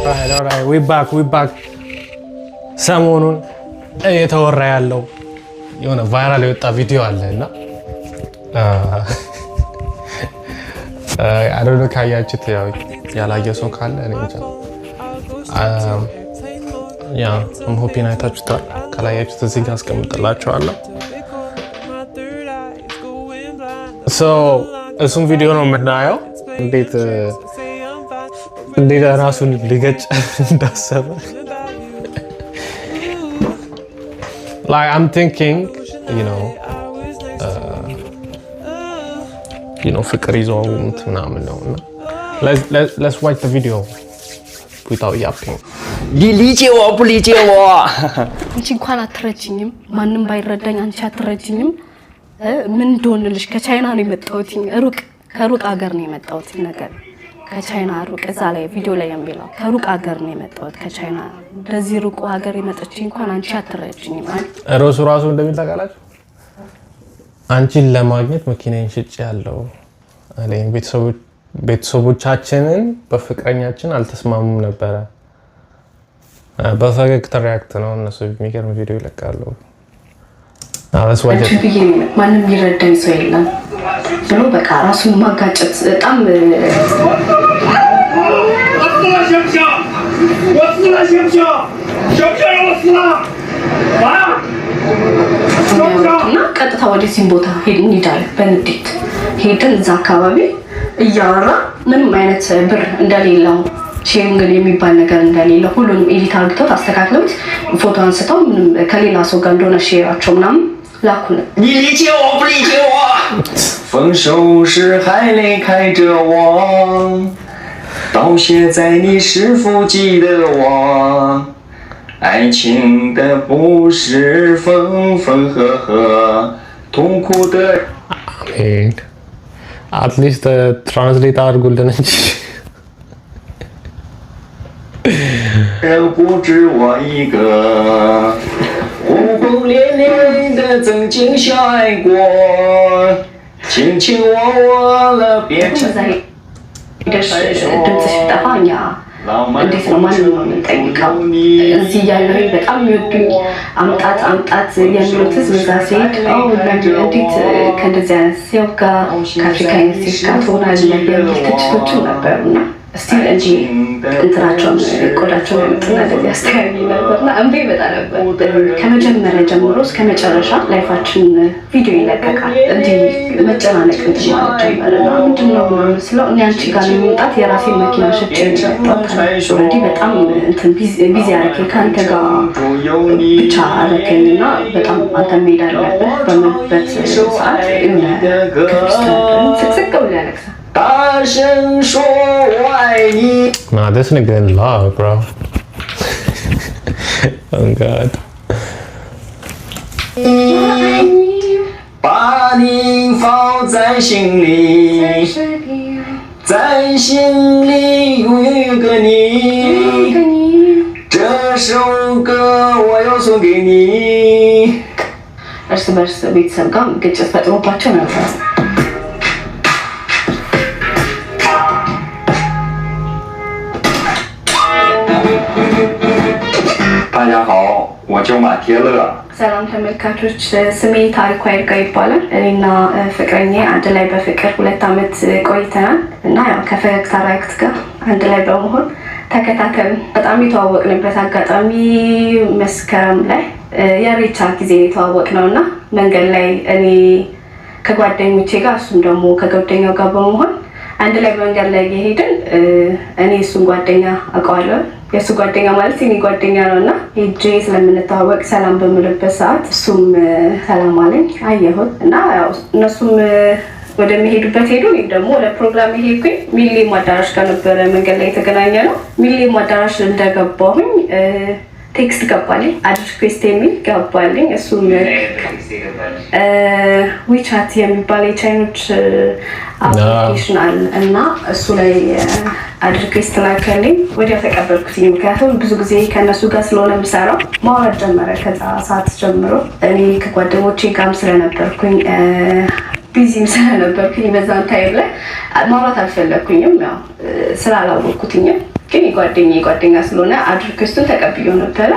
Alright, we back. ሰሞኑን እየተወራ ያለው የሆነ ቫይራል የወጣ ቪዲዮ አለ እና አዶሎ ካያችሁት ያላየ ሰው ካለ እኔ እንጃ I'm hoping አይታችሁታል። ካላያችሁት እዚህ ጋር አስቀምጥላችኋለሁ። እሱም ቪዲዮ ነው የምናየው እንዴት ራሱን ሊገጭ እንዳሰበ like I'm thinking ፍቅር ይዘው ምናምን ነው እና let's watch the video without yapping 你理解我不理解我 አንቺ እንኳን አትረጅኝም ማንም ባይረዳኝ አንቺ አትረጅኝም ምን እንደሆነልሽ ከቻይና ነው የመጣሁት ከሩቅ ሀገር ነው የመጣሁት ነገር ከቻይና ሩቅ እዛ ላይ ቪዲዮ ላይ የሚለው ከሩቅ ሀገር ነው የመጣሁት ከቻይና እንደዚህ ሩቅ ሀገር የመጣች እንኳን አንቺ አትረጅኝም ራሱ እንደሚል ታውቃላችሁ አንቺን ለማግኘት መኪናዬን ሽጬ ያለው አለኝ ቤተሰቦቻችንን በፍቅረኛችን አልተስማሙም ነበረ በፈገግታ ሪያክት ነው እነሱ የሚገርም ቪዲዮ ይለቃሉ ማንም ይረዳኝ ሰው የለም ብሎ በቃ ራሱን ማጋጨት በጣም እና ቀጥታ ወደዚህ ቦታ ሄድን ይዳል በንዴት ሄድን እዛ አካባቢ እያወራ ምንም አይነት ብር እንደሌለው ሼሪንግ የሚባል ነገር እንደሌለው ሁሉንም ኤዲት አድርገው አስተካክለውት ፎቶ አንስተው ምንም ከሌላ ሰው ጋር እንደሆነ ሼራቸው ምናምን ላኩን 你理解我不理解我分手时还离开着我道谢在你是否记得我爱情的不是分分合合痛苦的 at least translate አድርጉልን እንጂ人不止我一个轰轰烈烈的曾经相爱过卿卿我我了别成ድምፅሽ ጠፋኛ እንዴት ነው ማንም ነው የምንጠይቀው እዚህ ያለው በጣም የሚወዱኝ አምጣት የሚሉት በዛ ሲሄድ እንዴት ከእንደዚህ አይነት ሰው ጋር ከአፍሪካ አይነት ሴት ጋር ትሆናለህ የሚል ትችቶችም ነበሩና እስቲል እንጂ እንትናቸውን ቆዳቸውን ያመጡና እንደዚህ አስተያዩ ነበርና እንቤ በጣም ነበር ከመጀመሪያ ጀምሮ እስከ መጨረሻ ላይፋችን ቪዲዮ ይለቀቃል እንዲህ መጨናነቅ እንትን ማለት ጀመረና ምንድነው መስለው እኔ አንቺ ጋር የመምጣት የራሴ መኪና ሽጬ ኦልሬዲ በጣም እንትን ቢዚ አረከ ካንተ ጋር ብቻ አረከኝና በጣም አንተ መሄድ አለብህ በመበት ሰዓት ስቅስቅ ብሎ ያለቅሳል 大声说我爱你 Nah, this nigga in love, bro. Oh God. 把你放在心里在心里永远有个你这首歌我要送给你 እርስ በርስ ቤተሰብ ጋር ግጭት ፈጥሮባቸው ነበር大家好我叫马铁乐 ሰላም ተመልካቾች ስሜ ታሪኩ አይርጋ ይባላል እኔና ፍቅረኛ አንድ ላይ በፍቅር 2 አመት ቆይተናል እና ያው ከፈገግታ ሪያክት ጋር አንድ ላይ በመሆን ተከታተልን በጣም የተዋወቅንበት አጋጣሚ መስከረም ላይ የሬቻ ጊዜ የተዋወቅነውና መንገድ ላይ እኔ ከጓደኞቼ ጋር እሱም ደግሞ ከጓደኛው ጋር በመሆን አንድ ላይ መንገድ ላይ እየሄድን እኔ እሱን ጓደኛ አውቀዋለሁ የሱ ጓደኛ ማለት እኔ ጓደኛ ነውና ሄጄ ስለምንተዋወቅ ሰላም በምልበት ሰዓት እሱም ሰላም አለኝ አየሁት እና ያው እነሱም ወደሚሄዱበት ሄዱ እኔ ደግሞ ለፕሮግራም ሄድኩኝ ሚሊኒየም አዳራሽ ጋር ነበረ መንገድ ላይ የተገናኘነው ሚሊኒየም አዳራሽ እንደገባሁኝ ቴክስት ገባልኝ አዲስ ሪኩዌስት የሚል ገባልኝ እሱም ዊቻት የሚባል የቻይኖች አፕሊኬሽን አለ እና እሱ ላይ አዲስ ሪኩዌስት ላከልኝ ወዲያው ተቀበልኩት ምክንያቱም ብዙ ጊዜ ከነሱ ጋር ስለሆነ የምሰራው ማውራት ጀመረ ከዛ ሰዓት ጀምሮ እኔ ከጓደኞቼ ጋርም ስለነበርኩኝ ቢዚም ስለነበርኩኝ በዛን ታይም ላይ ማውራት አልፈለኩኝም። ያው ስላላወቅኩትኝም ግን ጓደኛ ስለሆነ አድርክስቱን ተቀብዬው ነበረ።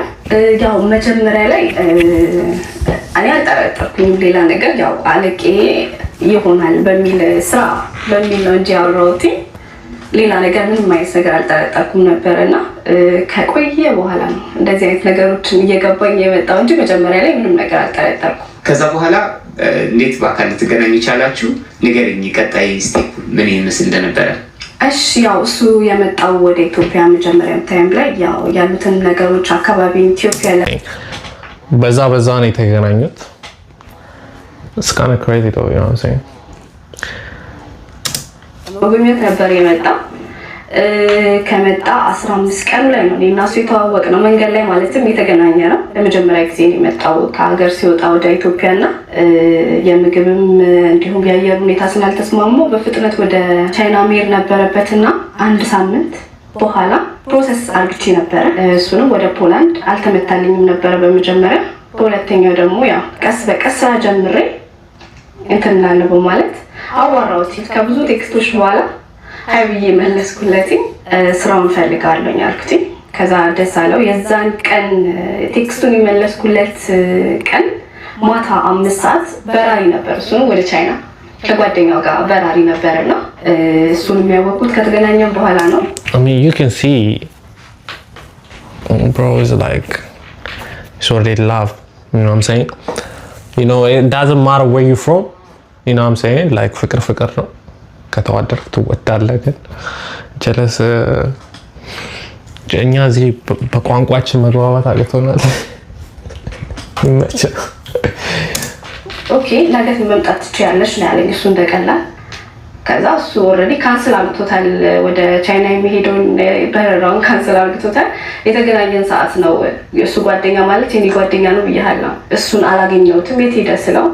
ያው መጀመሪያ ላይ እኔ አልጠረጠርኩኝም ሌላ ነገር ያው አለቄ ይሆናል በሚል ስራ በሚል ነው እንጂ ያወራሁት ሌላ ነገር ምንም አይነት ነገር አልጠረጠርኩም ነበርና ከቆየ በኋላ ነው እንደዚህ አይነት ነገሮችን እየገባኝ የመጣው እንጂ መጀመሪያ ላይ ምንም ነገር አልጠረጠርኩም። ከዛ በኋላ እንዴት በአካል ልትገናኙ ቻላችሁ? ንገረኝ፣ ቀጣይ ስቴፕ ምን ይመስል እንደነበረ። እሺ ያው እሱ የመጣው ወደ ኢትዮጵያ መጀመሪያም ታይም ላይ ያው ያሉትን ነገሮች አካባቢ ኢትዮጵያ ላይ በዛ ነው የተገናኙት። It's kind of crazy though, you know what I'm saying? በጉብኝት ነበር የመጣው። ከመጣ 15 ቀን ላይ ነው እኔና እሱ የተዋወቅነው መንገድ ላይ ማለትም የተገናኘ ነው። ለመጀመሪያ ጊዜ ነው የመጣው ከሀገር ሲወጣ ወደ ኢትዮጵያና የምግብም እንዲሁም የአየር ሁኔታ ስላልተስማሙ በፍጥነት ወደ ቻይና መሄድ ነበረበትና አንድ ሳምንት በኋላ ፕሮሰስ አርግቼ ነበረ። እሱንም ወደ ፖላንድ አልተመታልኝም ነበረ በመጀመሪያ። በሁለተኛው ደግሞ ያው ቀስ በቀስ ጀምሬ እንትናለሁ ማለት አዋራሁት። ከብዙ ቴክስቶች በኋላ ሀይብዬ መለስኩለት። ስራውን ፈልጋለሁኝ አልኩት። ከዛ ደስ አለው። የዛን ቀን ቴክስቱን የመለስኩለት ቀን ማታ 5 ሰዓት በራሪ ነበር። እሱን ወደ ቻይና ከጓደኛው ጋር በራሪ ነበርና እሱን የሚያወቁት ከተገናኘን በኋላ ነው። I mean you can see bro is like it's already love, you know what I'm saying? You know it doesn't matter where you from, you know what I'm saying? Like ፍቅር ነው ከተዋደድክ ትወዳለህ። ግን ጀለስ እኛ እዚህ በቋንቋችን መግባባት አቅቶናል። ይመችህ። ኦኬ ነገ መምጣት ትችያለሽ ነው ያለኝ እሱ እንደቀላል። ከዛ እሱ ኦልሬዲ ካንስል አድርጎታል። ወደ ቻይና የሚሄደውን በረራውን ካንስል አድርጎታል። የተገናኘን ሰዓት ነው እሱ ጓደኛ ማለት የኔ ጓደኛ ነው ብያለሁ። እሱን አላገኘሁትም። የት ሄደ ስለው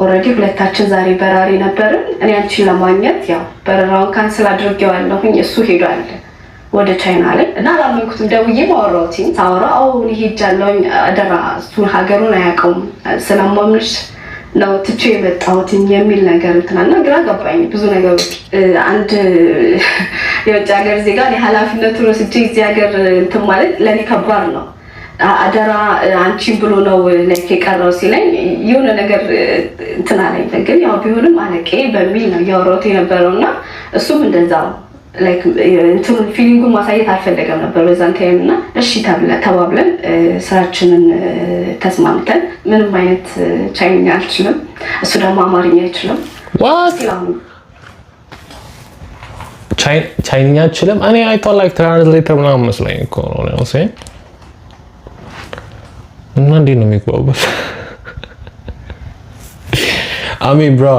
ኦልሬዲ ሁለታችን ዛሬ በራሪ ነበርን። እኔ አንቺን ለማግኘት ያው በረራውን ካንስል አድርጌዋለሁኝ እሱ ሄዷል ወደ ቻይና ላይ እና አላመንኩትም። ደውዬ ማወራሁት ሳወራው እኔ ሄጃለሁኝ አደራ እሱን ሀገሩን አያውቀውም ስለማምንሽ ነው ትቼ የመጣሁት የሚል ነገር እንትናና ግራ ገባኝ። ብዙ ነገሮች አንድ የውጭ ሀገር ዜጋ ኃላፊነቱን ወስጄ እዚህ ሀገር እንትን ማለት ለኔ ከባድ ነው። አደራ አንቺን ብሎ ነው ለኬ ቀረው ሲለኝ የሆነ ነገር እንትና ላይ ግን ያው ቢሆንም አለቄ በሚል ነው ያወራሁት የነበረውና እሱም እንደዛው ላይክ እንትን ፊሊንጉን ማሳየት አልፈለገም ነበር በዛን ታይምና እሺ ተባብለን ስራችንን ተስማምተን ምንም አይነት ቻይንኛ አልችልም እሱ ደግሞ አማርኛ አይችልም። what ቻይንኛ አልችልም እኔ I thought like translator ምናምን መስሎኝ እኮ ነው saying እና እንዴት ነው የሚግባቡት? I mean bro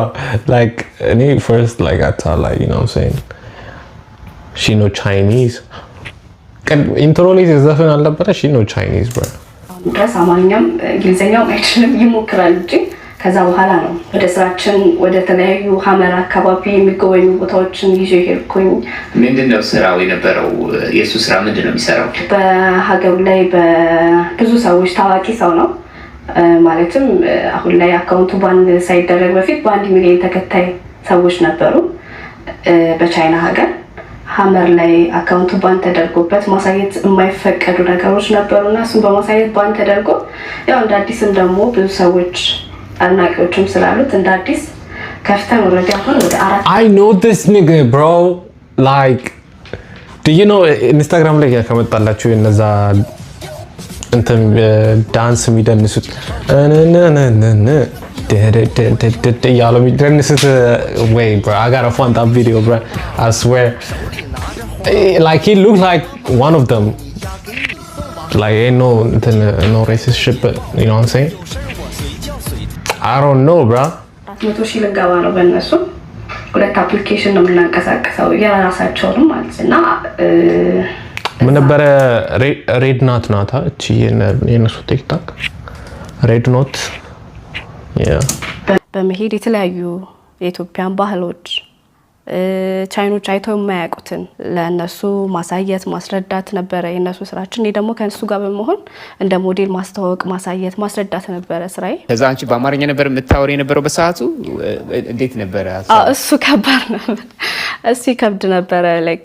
like any first like I thought like you know what I'm saying she know Chinese kan intro ላይ ዘፈን አልነበረ she know Chinese bro ድረስ አማርኛም እንግሊዘኛም አይችልም ይሞክራል እንጂ ከዛ በኋላ ነው ወደ ስራችን ወደ ተለያዩ ሀመር አካባቢ የሚጎበኙ ቦታዎችን ይዤ ሄድኩኝ። ምንድነው ስራው የነበረው? የሱ ስራ ምንድነው የሚሰራው? በሀገሩ ላይ በብዙ ሰዎች ታዋቂ ሰው ነው ማለትም አሁን ላይ አካውንቱ ባን ሳይደረግ በፊት በ1 ሚሊዮን ተከታይ ሰዎች ነበሩ በቻይና ሀገር። ሀመር ላይ አካውንቱ ባን ተደርጎበት ማሳየት የማይፈቀዱ ነገሮች ነበሩና እሱን በማሳየት ባን ተደርጎ ያው እንደ አዲስም ደግሞ ብዙ ሰዎች አድናቂዎችም ስላሉት እንደ አዲስ ከፍተን ወረዳ አሁን ወደ 4 I know this nigga bro like do you know Instagram ላይ ከመጣላችሁ እነዛ እንትን ዳንስ የሚደንሱት ያለው የሚደንሱት way bro I gotta find that video bro I swear like he looked like one of them like ain't no racist shit but you know what I'm saying I don't know bro 100,000 ልንገባ ነው በእነሱ ሁለት አፕሊኬሽን ነው የምናንቀሳቀሰው የራሳቸውንም ማለት እና ምን ነበረ ሬድ ናት ናታ እቺ የነሱ ቲክቶክ ሬድ ኖት በመሄድ የተለያዩ የኢትዮጵያን ባህሎች ቻይኖች አይተው የማያውቁትን ለነሱ ማሳየት ማስረዳት ነበር የነሱ ስራችን። እኔ ደግሞ ከነሱ ጋር በመሆን እንደ ሞዴል ማስተዋወቅ ማሳየት ማስረዳት ነበር ስራዬ። ከዛ አንቺ በአማርኛ ነበር የምታወሪ የነበረው በሰዓቱ እንዴት ነበር? እሱ ከባድ ነበር። እሱ ይከብድ ነበር። ላይክ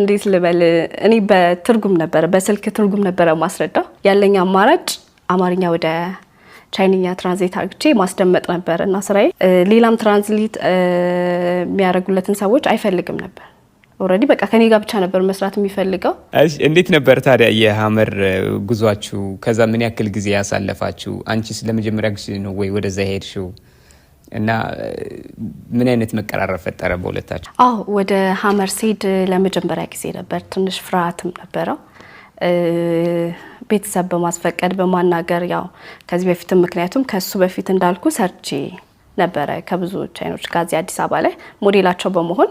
እንዴት ልበል እኔ በትርጉም ነበር በስልክ ትርጉም ነበር ማስረዳው። ያለኝ አማራጭ አማርኛ ወደ ቻይንኛ ትራንስሌት አድርጌ ማስደመጥ ነበር እና ስራዬ ሌላም ትራንስሌት የሚያደርጉለትን ሰዎች አይፈልግም ነበር። ኦሬዲ በቃ ከኔ ጋር ብቻ ነበር መስራት የሚፈልገው። እንዴት ነበር ታዲያ የሐመር ጉዟችሁ? ከዛ ምን ያክል ጊዜ ያሳለፋችሁ? አንቺስ ለመጀመሪያ ጊዜ ነው ወይ ወደዛ ሄድሽው? እና ምን አይነት መቀራረብ ፈጠረ በሁለታችሁ? ወደ ሐመር ሲሄድ ለመጀመሪያ ጊዜ ነበር። ትንሽ ፍርሃትም ነበረው። ቤተሰብ በማስፈቀድ በማናገር ያው ከዚህ በፊትም ምክንያቱም ከሱ በፊት እንዳልኩ ሰርቼ ነበረ ከብዙ ቻይኖች ጋር እዚህ አዲስ አበባ ላይ ሞዴላቸው በመሆን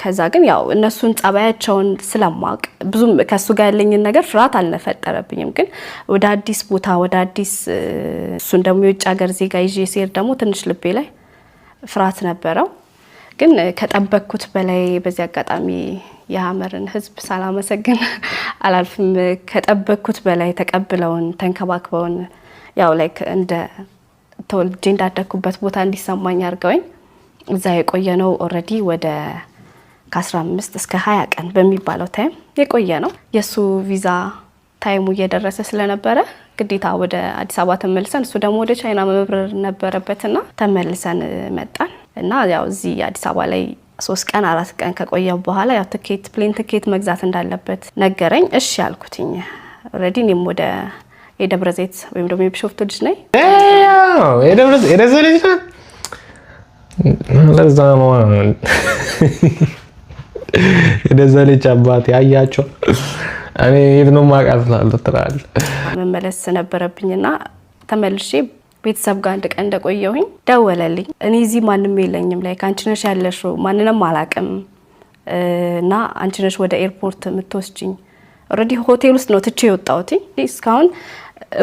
ከዛ ግን ያው እነሱን ጸባያቸውን ስለማቅ ብዙም ከሱ ጋር ያለኝን ነገር ፍርሃት አልፈጠረብኝም። ግን ወደ አዲስ ቦታ ወደ አዲስ እሱን ደግሞ የውጭ ሀገር ዜጋ ይዤ ሲሄድ ደግሞ ትንሽ ልቤ ላይ ፍርሃት ነበረው። ግን ከጠበቅኩት በላይ በዚህ አጋጣሚ የሐመርን ህዝብ ሳላመሰግን አላልፍም። ከጠበቅኩት በላይ ተቀብለውን ተንከባክበውን ያው ላይክ እንደ ተወልጄ እንዳደኩበት ቦታ እንዲሰማኝ አድርገውኝ እዛ የቆየ ነው። ኦሬዲ ወደ ከ15 እስከ 20 ቀን በሚባለው ታይም የቆየ ነው። የሱ ቪዛ ታይሙ እየደረሰ ስለነበረ ግዴታ ወደ አዲስ አበባ ተመልሰን እሱ ደግሞ ወደ ቻይና መብረር ነበረበትና ተመልሰን መጣን እና ያው እዚህ አዲስ አበባ ላይ 3 ቀን 4 ቀን ከቆየ በኋላ ያው ፕሌን ትኬት መግዛት እንዳለበት ነገረኝ። እሺ ያልኩትኝ ኦሬዲ እኔም ወደ የደብረ ዘይት ወይም ደግሞ የቢሾፍቱ ልጅ ነኝ። የደብረ ዘይት ልጅ ለዛ ነው የደብረ ዘይት አባት ያያቸው እኔ የትነው ማቃጥላል ተራል መመለስ ነበረብኝና ተመልሼ ቤተሰብ ጋር አንድ ቀን እንደቆየሁኝ ደወለልኝ። እኔ እዚህ ማንንም የለኝም ላይ አንቺ ነሽ ያለሽው ማንንም አላቅም እና አንቺ ነሽ ወደ ኤርፖርት የምትወስጂኝ። ኦሬዲ ሆቴል ውስጥ ነው ትቼ የወጣሁት። እስካሁን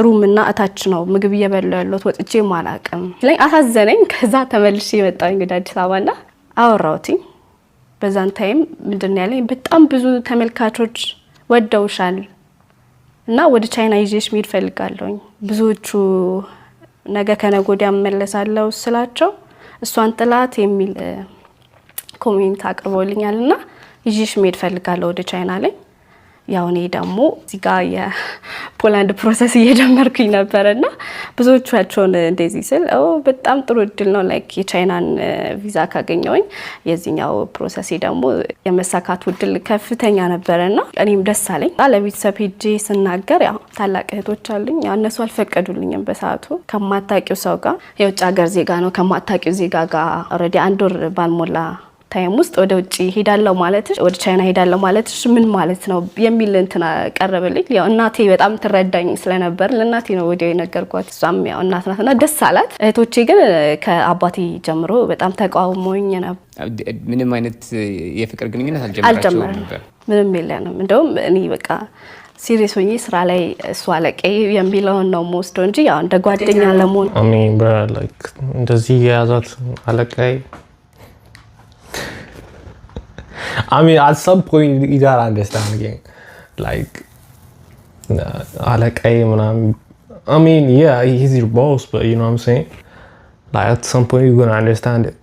ሩም እና እታች ነው ምግብ እየበላሁ ያለሁት ወጥቼ ማላቅም ላይ አሳዘነኝ። ከዛ ተመልሼ መጣሁ እንግዲህ አዲስ አበባና አወራሁትኝ። በዛን ታይም ምንድነው ያለኝ በጣም ብዙ ተመልካቾች ወደውሻል እና ወደ ቻይና ይዤሽ መሄድ ፈልጋለሁኝ። ብዙዎቹ ነገ ከነገ ወዲያ መለሳለሁ ስላቸው እሷን ጥላት የሚል ኮሜንት አቅርቦልኛልና ይዤሽ መሄድ ፈልጋለሁ ወደ ቻይና ላይ። ያው እኔ ደግሞ እዚህ ጋር የፖላንድ ፕሮሰስ እየጀመርኩኝ ነበርና ብዙዎቻቸውን እንደዚህ ስል በጣም ጥሩ እድል ነው ላይክ የቻይናን ቪዛ ካገኘሁኝ የዚህኛው ፕሮሰስ ደግሞ የመሳካቱ እድል ከፍተኛ ነበርና እኔም ደስ አለኝ። ለቤተሰብ ሄጄ ስናገር ያው ታላቅ እህቶች አሉኝ እነሱ አልፈቀዱልኝም በሰዓቱ። ከማታውቂው ሰው ጋር የውጭ ሀገር ዜጋ ነው ከማታውቂው ዜጋ ጋር ኦሬዲ 1 ወር ባልሞላ ታይም ውስጥ ወደ ውጪ ሄዳለሁ ማለትሽ ወደ ቻይና ሄዳለሁ ማለትሽ ምን ማለት ነው የሚል እንትና ቀረበልኝ። ያው እናቴ በጣም ትረዳኝ ስለነበር ለእናቴ ነው ወዲያው የነገርኳት። እሷም ያው እናት ናትና ደስ አላት። እህቶቼ ግን ከአባቴ ጀምሮ በጣም ተቃውሞኝ ነበር። ምንም አይነት የፍቅር ግንኙነት አልጀመራችሁም ነበር? ምንም የለንም። እንደውም እኔ በቃ ሲሪየስ ሆኜ ስራ ላይ እሷ አለቀይ የሚለውን ነው የምወስደው እንጂ ያው እንደ ጓደኛ ለመሆን እንደዚህ የያዛት አለቀይ I mean, at some point you gotta understand again, like, I mean, yeah, he's your boss, but you know what I'm saying? Like, at some point you're gonna understand it.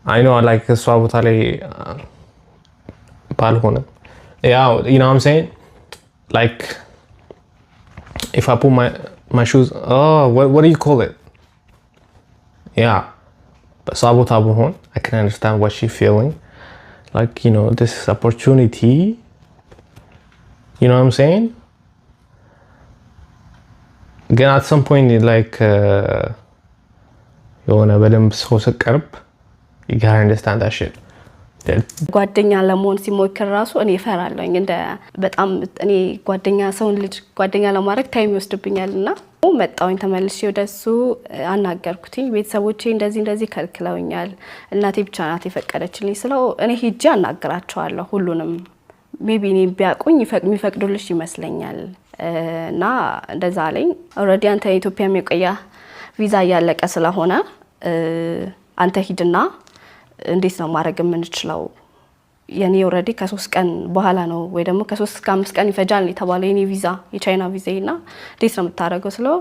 I know, like, swabutale, palhona. Yeah, you know what I'm saying? Like, if I put my shoes, what do you call it? Yeah. Sabota Buhon, I can understand what she's feeling. Like, you know, this is opportunity. You know what I'm saying? Again, at some point, like, you wanna be so sick, you gotta understand that shit. ጓደኛ ለመሆን ሲሞክር ራሱ እኔ እፈራለሁኝ። እንደ በጣም እኔ ሰውን ልጅ ጓደኛ ለማድረግ ታይም ይወስድብኛልና መጣሁኝ። ተመልሼ ወደሱ አናገርኩትኝ። ቤተሰቦቼ እንደዚህ ከልክለውኛል፣ እናቴ ብቻ ናት የፈቀደችልኝ ስለው እኔ ሄጄ አናግራቸዋለሁ ሁሉንም ሜቢ እኔ ቢያቁኝ የሚፈቅዱልሽ ይመስለኛል እና እንደዛ አለኝ። ኦሬዲ አንተ ኢትዮጵያ የሚቆያ ቪዛ እያለቀ ስለሆነ አንተ ሂድና እንዴት ነው ማድረግ የምንችለው? የኔ ኦልሬዲ ከ3 ቀን በኋላ ነው ወይ ደግሞ ከ3 እስከ 5 ቀን ይፈጃል የተባለው የኔ ቪዛ የቻይና ቪዛና እንዴት ነው የምታደርገው ስለው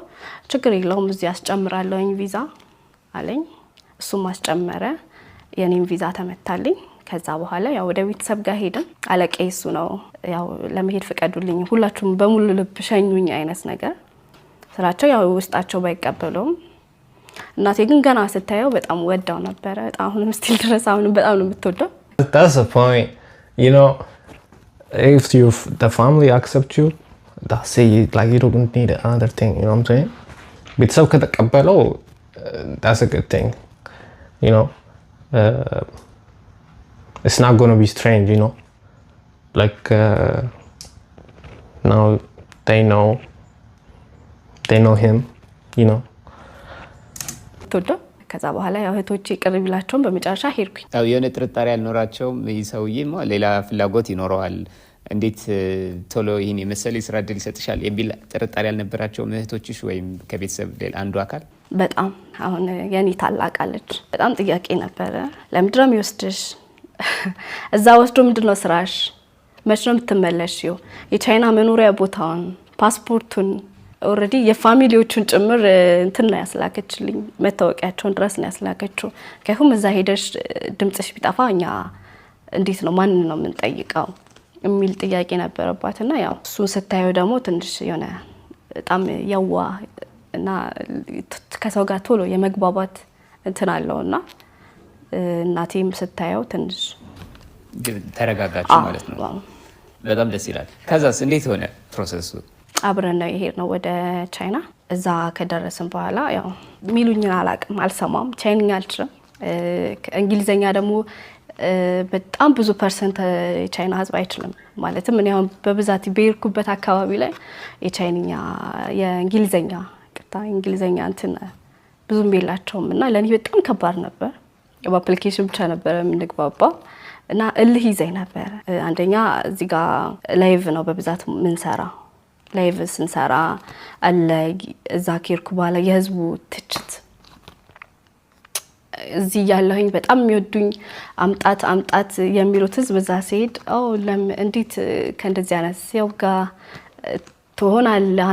ችግር የለውም እዚህ አስጨምራለሁኝ ቪዛ አለኝ። እሱም አስጨመረ። የኔም ቪዛ ተመታልኝ። ከዛ በኋላ ያው ወደ ቤተሰብ ጋር ሄድን። አለቀይ እሱ ነው ያው ለመሄድ ፍቀዱልኝ ሁላችሁም በሙሉ ልብ ሸኙኝ አይነት ነገር ስራቸው ያው ውስጣቸው ባይቀበሉም እናቴ ግን ገና ስታየው በጣም ወዳው ነበር። በጣም አሁንም ስቲል ድረስ አሁንም በጣም ነው የምትወደው። That's the point, you know. If the family accept you, that's it. Like you don't need another thing. You know what I'm saying? ቤተሰብ ከተቀበለው that's a good thing. You know, it's not gonna be strange. You know, like now they know him. You know. todo ከዛ በኋላ ያው እህቶቼ ቅርብ ይላቸውን በመጨረሻ ሄድኩኝ። ያው የሆነ ጥርጣሬ ያልኖራቸውም ይሰውዬማ ሌላ ፍላጎት ይኖረዋል እንዴት ቶሎ ይሄን የመሰለ ስራ እድል ይሰጥሻል የሚል ጥርጣሬ ያልነበራቸውም እህቶችሽ ወይም ከቤተሰብ ሌላ አንዱ አካል? በጣም አሁን የኔ ታላቃለች በጣም ጥያቄ ነበረ። ለምንድን ነው የሚወስድሽ? እዛ ወስዶ ምንድነው ስራሽ? መቼ ነው የምትመለሺው? የቻይና መኖሪያ ቦታውን ፓስፖርቱን ኦሬዲ የፋሚሊዎቹን ጭምር እንትን ነው ያስላከችልኝ መታወቂያቸውን ድረስ ነው ያስላከችው። ከሁም እዛ ሄደሽ ድምጽሽ ቢጠፋ እኛ እንዴት ነው ማን ነው የምንጠይቀው የሚል ጥያቄ ነበረባትና ያው እሱን ስታየው ደግሞ ትንሽ የሆነ በጣም ያዋ እና ከሰው ጋር ቶሎ የመግባባት እንትን አለውና እናቴም ስታየው ትንሽ ተረጋጋች ማለት ነው። በጣም ደስ ይላል። ከዛስ እንዴት ሆነ ፕሮሰሱ? አብረን ነው የሄድነው ወደ ቻይና። እዛ ከደረስን በኋላ ያው ሚሉኝን አላቅም አልሰማም፣ ቻይንኛ አልችልም። እንግሊዘኛ ደግሞ በጣም ብዙ ፐርሰንት የቻይና ህዝብ አይችልም። ማለትም እኔ አሁን በብዛት በሄድኩበት አካባቢ ላይ የቻይንኛ የእንግሊዘኛ እንግሊዘኛ እንትን ብዙም የላቸውም እና ለኔ በጣም ከባድ ነበር። በአፕሊኬሽን ብቻ ነበር የምንግባባው እና እልህ ይዘኝ ነበር። አንደኛ እዚህ ጋር ላይቭ ነው በብዛት ምንሰራ ላይቭ ስንሰራ አለ እዛ ከርኩ በኋላ የህዝቡ ትችት እዚህ ያለሁኝ በጣም የሚወዱኝ አምጣት የሚሉት ህዝብ እዛ ሲሄድ እንዴት ከእንደዚህ አይነት ሰው ጋር ትሆናለህ?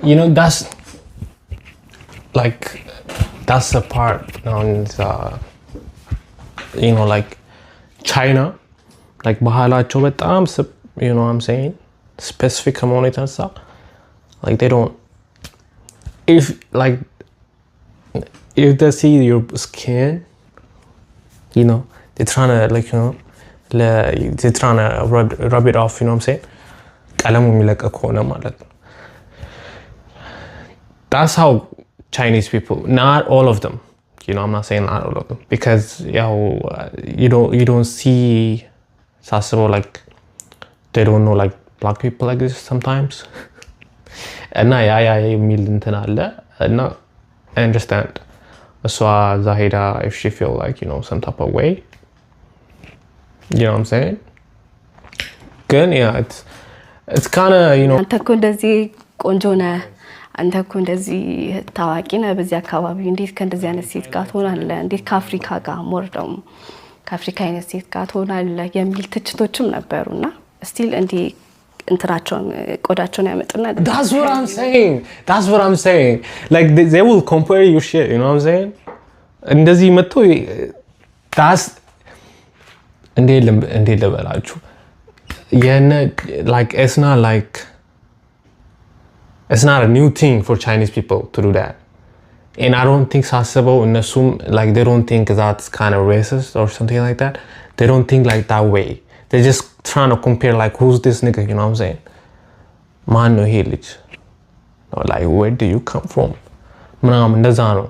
You know that's the part on you know like China like ባህላቸው በጣም you know what I'm saying specific community and stuff like they don't if they see your skin you know they're trying to like you know they're trying to rub it off you know what I'm saying ቀለሙ የሚለቀ ከሆነ ማለት ነው። That's how Chinese people, not all of them, you know, I'm not saying not all of them, because you don't see Sasebo like they don't know like black people like this sometimes. And I understand. So Zahida, if she feel like you know some type of way, you know what I'm saying? Good, yeah, it's kind of you know. አንተ እኮ እንደዚህ ታዋቂ ነህ በዚህ አካባቢ እንዴት ከእንደዚህ አይነት ሴት ጋር ትሆናለህ? እንዴት ከአፍሪካ ጋር ሞርደም ከአፍሪካ አይነት ሴት ጋር ትሆናለህ የሚል ትችቶችም ነበሩና ስቲል እንዲ እንትራቸውን ቆዳቸውን ያመጡና That's what I'm saying like they will compare your shit you know what I'm saying እንደዚህ መጥቶ that's እንዴ ለበላችሁ የነ like it's not a new thing for Chinese people to do that. And I don't think Sasebo and Nasum, like they don't think that's kind of racist or something like that. They don't think like that way. They're just trying to compare like who's this nigga, you know what I'm saying? Man no helich. Or like where do you come from? Manam ndazano.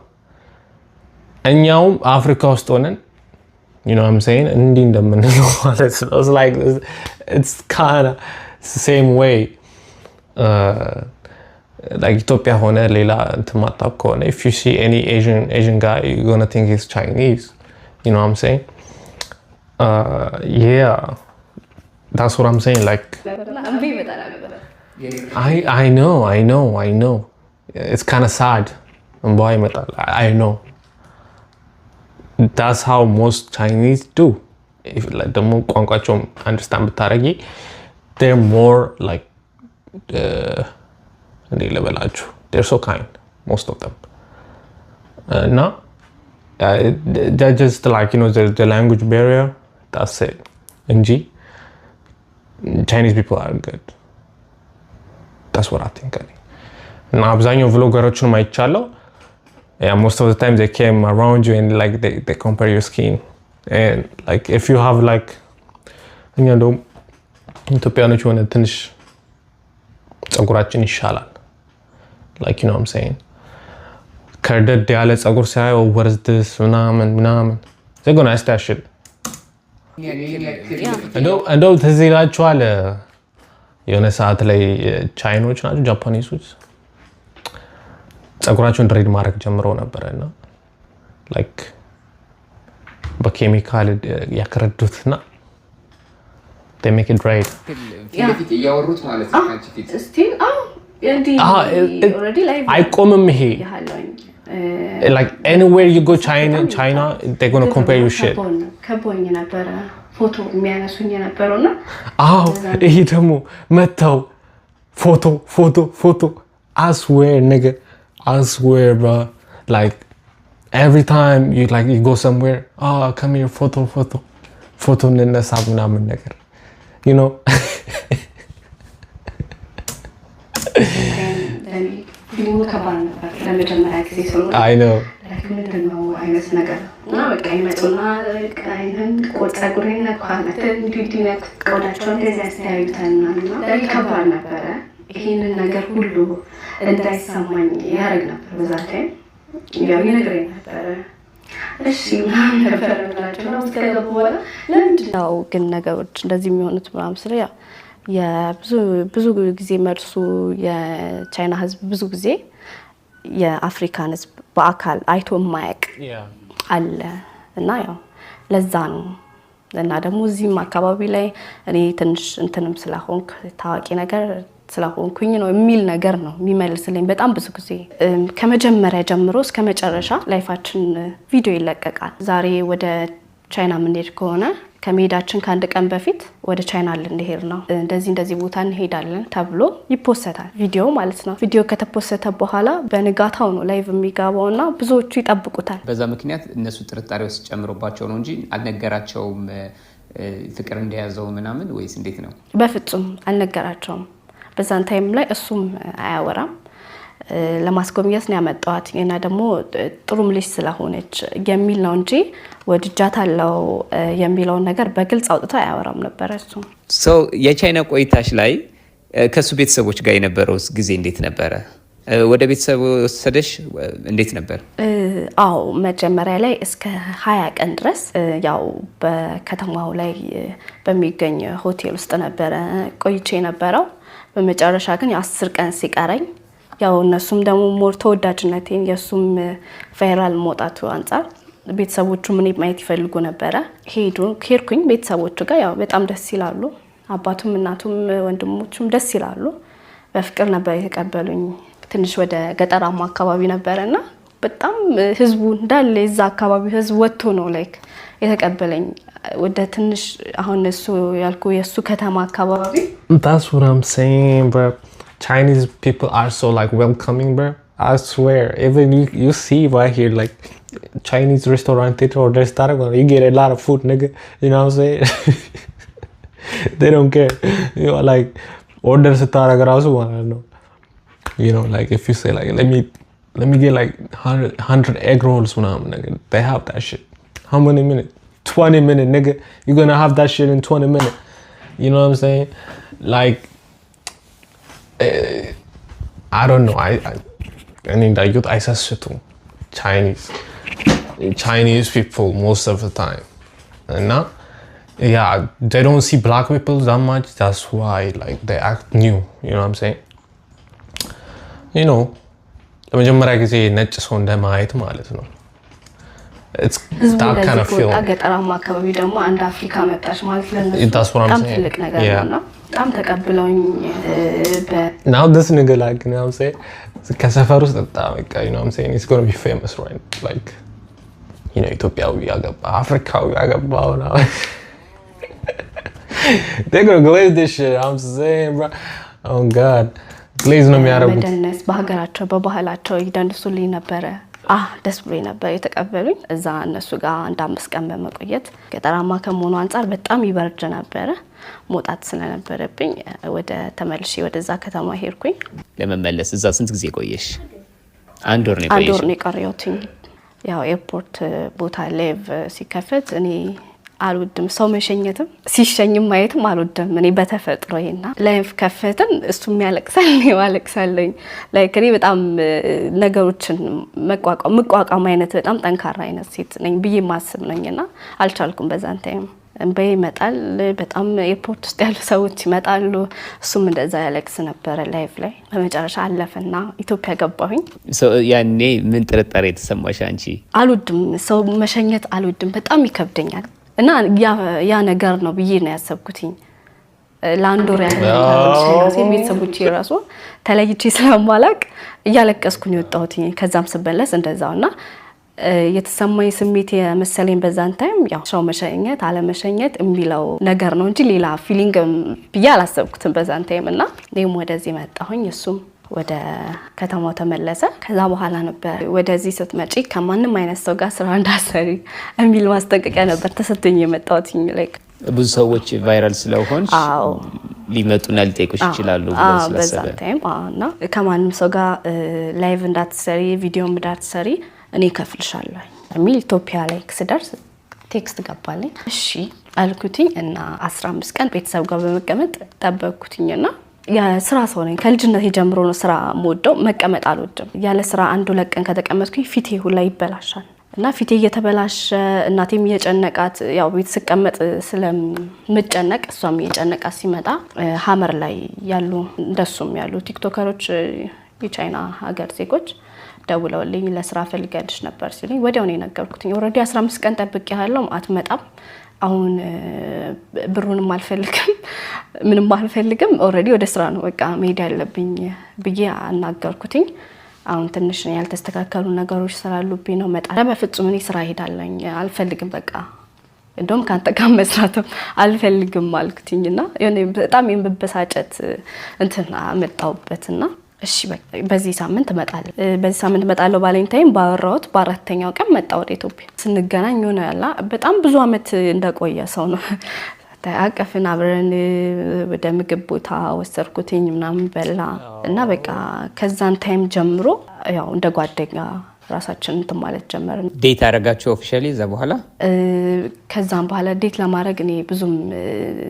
And now Africa stonen, you know what I'm saying? And it's like it's kind of the same way. Like Ethiopia ሆነ ሌላ እንትማጣብ ከሆነ if you see any Asian guy you're gonna think he's Chinese, you know what I'm saying? Yeah, that's what I'm saying. Like I know it's kind of sad, እንባዋ ይመጣል I know that's how most Chinese do if ደግሞ ቋንቋቸውም understand ብታረጊ they're more like እንዴ ለበላችሁ they're so kind most of them now they're just like you know the language barrier that's it እንጂ Chinese people are good that's what I think እና አብዛኛው vloggerዎችን አይቻለው yeah most of the time they came around you and like they compare your skin and like if you have like እኛ እንደውም ኢትዮጵያኖች ሆነ ትንሽ ጸጉራችን ይሻላል like you know what I'm saying ከርደድ ያለ ጸጉር ሳይ what is this ምናምን they're gonna ask that shit እንደው ትዝ ይላችኋል የሆነ ሰዓት ላይ ቻይኖች ናቸው ጃፓኒሶች ጸጉራቸውን ድሬድ ማድረግ ጀምረው ነበርና like በኬሚካል ያከረዱትና they make it dread ፊት ያወሩት ማለት ነው አንቺ ፊት still already like አይቆምም ይሄ like anywhere you go China they're going to compare your shit ከቦኝ ነበር ፎቶ የሚያነሱኝ ነበርና ይሄ ደግሞ መተው ፎቶ I swear nigga I swear bro like every time you go somewhere come here photo እንነሳ ምናምን ነገር you know I know ምንድነው አይነት ነገር እና በቃ ይመጡና አይነን ቆጣጉሬና ኳነት እንዲዲነ ቆዳቸው እንደዚህ አስተያዩታልና ከባድ ነበረ ይሄንን ነገር ሁሉ እንዳይሰማኝ ያረግ ነበር በዛቴ ያው ይነግረኝ ነበር እሺ ምናምን ነበር ብላችሁ ነው እስከገቡ በኋላ ለምንድነው ግን ነገሮች እንደዚህ የሚሆኑት ምናምን ስለ ያ የብዙ ጊዜ መልሱ የቻይና ህዝብ ብዙ ጊዜ የአፍሪካን ህዝብ በአካል አይቶ ማያቅ አለ እና ያው ለዛ ነው እና ደግሞ እዚህም አካባቢ ላይ እኔ ትንሽ እንትንም ስለሆንክ ታዋቂ ነገር ስለሆንኩኝ ነው የሚል ነገር ነው የሚመልስልኝ በጣም ብዙ ጊዜ ከመጀመሪያ ጀምሮ እስከ መጨረሻ ላይፋችን ቪዲዮ ይለቀቃል ዛሬ ወደ ቻይና ምንሄድ ከሆነ ከመሄዳችን ከአንድ ቀን በፊት ወደ ቻይና ልንሄድ ነው እንደዚህ ቦታ እንሄዳለን ተብሎ ይፖሰታል ቪዲዮ ማለት ነው ቪዲዮ ከተፖሰተ በኋላ በንጋታው ነው ላይቭ የሚጋባውና ብዙዎቹ ይጠብቁታል በዛ ምክንያት እነሱ ጥርጣሬ ውስጥ ጨምሮባቸው ነው እንጂ አልነገራቸውም ፍቅር እንደያዘው ምናምን ወይስ እንዴት ነው በፍጹም አልነገራቸውም በዛን ታይም ላይ እሱም አያወራም ለማስጎብኘት ነው ያመጣዋት እና ደግሞ ጥሩም ልጅ ስለሆነች የሚል ነው እንጂ ወድጃታለው የሚለው ነገር በግልጽ አውጥቶ አያወራም ነበር እሱ የቻይና ቆይታሽ ላይ ከሱ ቤተሰቦች ጋር የነበረው ጊዜ እንዴት ነበረ ወደ ቤተሰብ ወሰደሽ እንዴት ነበር አው መጀመሪያ ላይ እስከ 20 ቀን ድረስ ያው በከተማው ላይ በሚገኝ ሆቴል ውስጥ ነበር ቆይቼ ነበረው በመጨረሻ ግን 10 ቀን ሲቀረኝ ያው እነሱም ደግሞ ሞር ተወዳጅነቴን የሱም ቫይራል ሞጣቱ አንፃር ቤተሰቦቹ ምን ማየት ይፈልጉ ነበር ሄድኩኝ ቤተሰቦቹ ጋር ያው በጣም ደስ ይላሉ አባቱም እናቱም ወንድሞቹም ደስ ይላሉ በፍቅር ነበር የተቀበሉኝ ትንሽ ወደ ገጠራማ አካባቢ ነበርና በጣም ህዝቡ እንዳለ እዛ አካባቢ ህዝብ ወጥቶ ነው ላይክ የተቀበለኝ ወደ ትንሽ አሁን እሱ ያልኩ የሱ ከተማ አካባቢ That's what I'm saying bro Chinese people are so like welcoming bro I swear even you see right here like Chinese restaurant or restaurant you get a lot of food nigga you know what I'm saying they don't care you know like order sitara rasu no you know like if you say like let me get like 100 egg rolls nigga they have that shit how many minutes 20 minutes nigga you're gonna have that shit in 20 minutes you know what I'm saying like I don't know I mean that youth አይሰስቱ Chinese people most of the time and now yeah they don't see black people that much that's why like they act new you know what I'm saying you know ለመጀመሪያ ጊዜ ነጭ ሰው እንደማየት ማለት ነው it's that kind of feeling አገጠራማ አካባቢ ደግሞ አንድ አፍሪካ መጣች ማለት ለነሱ በጣም ትልቅ ነገር ነው በጣም ተቀብለውኝ now this nigga like you know what I'm saying ከሰፈር ውስጥ በጣም በቃ you know what I'm saying it's going to be famous right like you know ኢትዮጵያዊ ያገባ አፍሪካዊ ያገባው ነው they're going to glaze this shit I'm saying bro oh god glaze ነው የሚያረጉት መደነስ በሀገራቸው በባህላቸው ይደንሱልኝ ነበረ ደስ ብሎኝ ነበር የተቀበሉኝ እዛ እነሱ ጋር አንድ 5 ቀን በመቆየት ገጠራማ ከመሆኑ አንፃር በጣም ይበርድ ነበር ሞጣት ስለነበረብኝ ወደ ተመልሼ ወደዛ ከተማ ሄድኩኝ ለመመለስ እዛ ስንት ጊዜ ቆየሽ አንድ ወር ነው የቆየሁት ያው ኤርፖርት ቦታ ላይቭ ሲከፈት እኔ አልወድም ሰው መሸኘትም ሲሸኝም ማየትም አልወድም እኔ በተፈጥሮዬና ላይቭ ከፈትን እሱም ያለቅሳል ነው ያለቅሳለኝ ላይክ እኔ በጣም ነገሮችን መቋቋም አይነት በጣም ጠንካራ አይነት ሴት ነኝ ብዬ ማስብ ነኝና አልቻልኩም በዛን ታይም እንበይ ይመጣል በጣም ኤርፖርት ውስጥ ያሉ ሰዎች ይመጣሉ እሱም እንደዛ ያለቅስ ነበር ላይቭ ላይ በመጨረሻ አለፈና ኢትዮጵያ ገባሁኝ ያኔ ምን ጥርጣሬ ተሰማሽ አንቺ አልወድም ሰው መሸኘት አልወድም በጣም ይከብደኛል እና ያ ነገር ነው ብዬ ነው ያሰብኩትኝ ላንዶር ያለው ቤተሰቦቼ ራሱ ተለይቼ ስለማላቅ እያለቀስኩኝ ወጣሁትኝ ከዛም ስበለስ እንደዛውና የተሰማኝ ስሜት የመሰለኝ በዛን ታይም ያው ሰው መሸኘት አለመሸኘት የሚለው ነገር ነው እንጂ ሌላ ፊሊንግ ብዬ አላሰብኩትም በዛን ታይም እና እኔም ወደዚህ መጣሁኝ እሱም ወደ ከተማው ተመለሰ ከዛ በኋላ ነበር ወደዚህ ስትመጪ ከማንም አይነት ሰው ጋር ስራ እንዳሰሪ የሚል ማስጠንቀቂያ ነበር ተሰጥቶኝ የመጣሁትኝ ላይክ ብዙ ሰዎች ቫይራል ስለሆንሽ ሊመጡና ሊጠይቁሽ ይችላሉ በዛን ታይም እና ከማንም ሰው ጋር ላይቭ እንዳትሰሪ ቪዲዮ እንዳትሰሪ እኔ ከፍልሻለሁ የሚል ኢትዮጵያ ላይ ስደርስ ቴክስት ገባልኝ እሺ አልኩትኝ እና 15 ቀን ቤተሰብ ጋር በመቀመጥ ጠበቅኩትኝና የስራ ሰው ነኝ ከልጅነቴ ጀምሮ ነው ስራ ሞደው መቀመጥ አልወድም ያለ ስራ አንድ ሁለት ቀን ከተቀመጥኩኝ ፊቴ ሁላ ይበላሻል እና ፊቴ እየተበላሸ እናቴም እየጨነቃት ያው ቤት ስቀመጥ ስለምጨነቅ እሷም እየጨነቃት ሲመጣ ሀመር ላይ ያሉ እንደሱም ያሉ ቲክቶከሮች የቻይና ሀገር ዜጎች ደውለውልኝ ለስራ ፈልጋለሽ ነበር ሲሉኝ ወዲያው ነው የነገርኩትኝ ኦሬዲ 15 ቀን ጠብቄያለሁ አትመጣም አሁን ብሩንም አልፈልግም ምንም አልፈልግም ኦሬዲ ወደ ስራ ነው በቃ መሄድ ያለብኝ ብዬ አናገርኩትኝ አሁን ትንሽ ያልተስተካከሉ ነገሮች ስላሉብኝ ነው መጣ በፍጹም እኔ ስራ ሄዳለኝ አልፈልግም በቃ እንደውም ካንተ ጋር መስራት አልፈልግም አልኩትኝና በጣም የምበሳጨት እንትና መጣውበትና እሺ በዚህ ሳምንት እመጣለሁ ባለኝ ታይም ባወራሁት በአራተኛው ቀን መጣሁ ወደ ኢትዮጵያ ስንገናኝ ሆነ ያላ በጣም ብዙ አመት እንደቆየ ሰው ነው አቀፍን አብረን ወደ ምግብ ቦታ ወሰድኩትኝ ምናምን በላ እና በቃ ከዛን ታይም ጀምሮ ያው እንደ ጓደኛ ራሳችን እንትን ማለት ጀመርን ዴት አደረጋችሁ ኦፊሻሊ እዛ በኋላ ከዛም በኋላ ዴት ለማድረግ እኔ ብዙም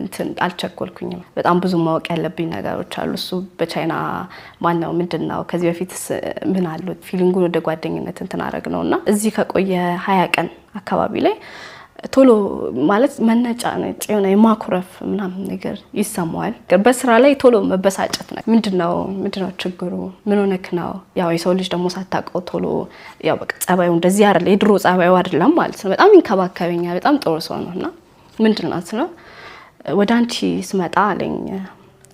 እንትን አልቸኮልኩኝም በጣም ብዙ ማወቅ ያለብኝ ነገሮች አሉ እሱ በቻይና ማነው ምንድነው ከዚህ በፊት ምን አሉት ፊሊንጉን ወደ ጓደኝነት እንትን አደረግ ነውና እዚህ ከቆየ 20 ቀን አካባቢ ላይ ቶሎ ማለት መነጫነጭ የሆነ የማኩረፍ ምናምን ነገር ይሰማዋል በስራ ላይ ቶሎ መበሳጨት ነው ምንድነው ችግሩ ምን ሆነክ ነው ያው የሰው ልጅ ደግሞ ሳታውቀው ቶሎ ያው በቃ ጸባዩ እንደዚህ አይደል የድሮ ጸባዩ አይደለም ማለት ነው በጣም ይንከባከበኛል በጣም ጥሩ ሰው ነውና ምንድነው ነው ወደ አንቺ ስመጣ አለኝ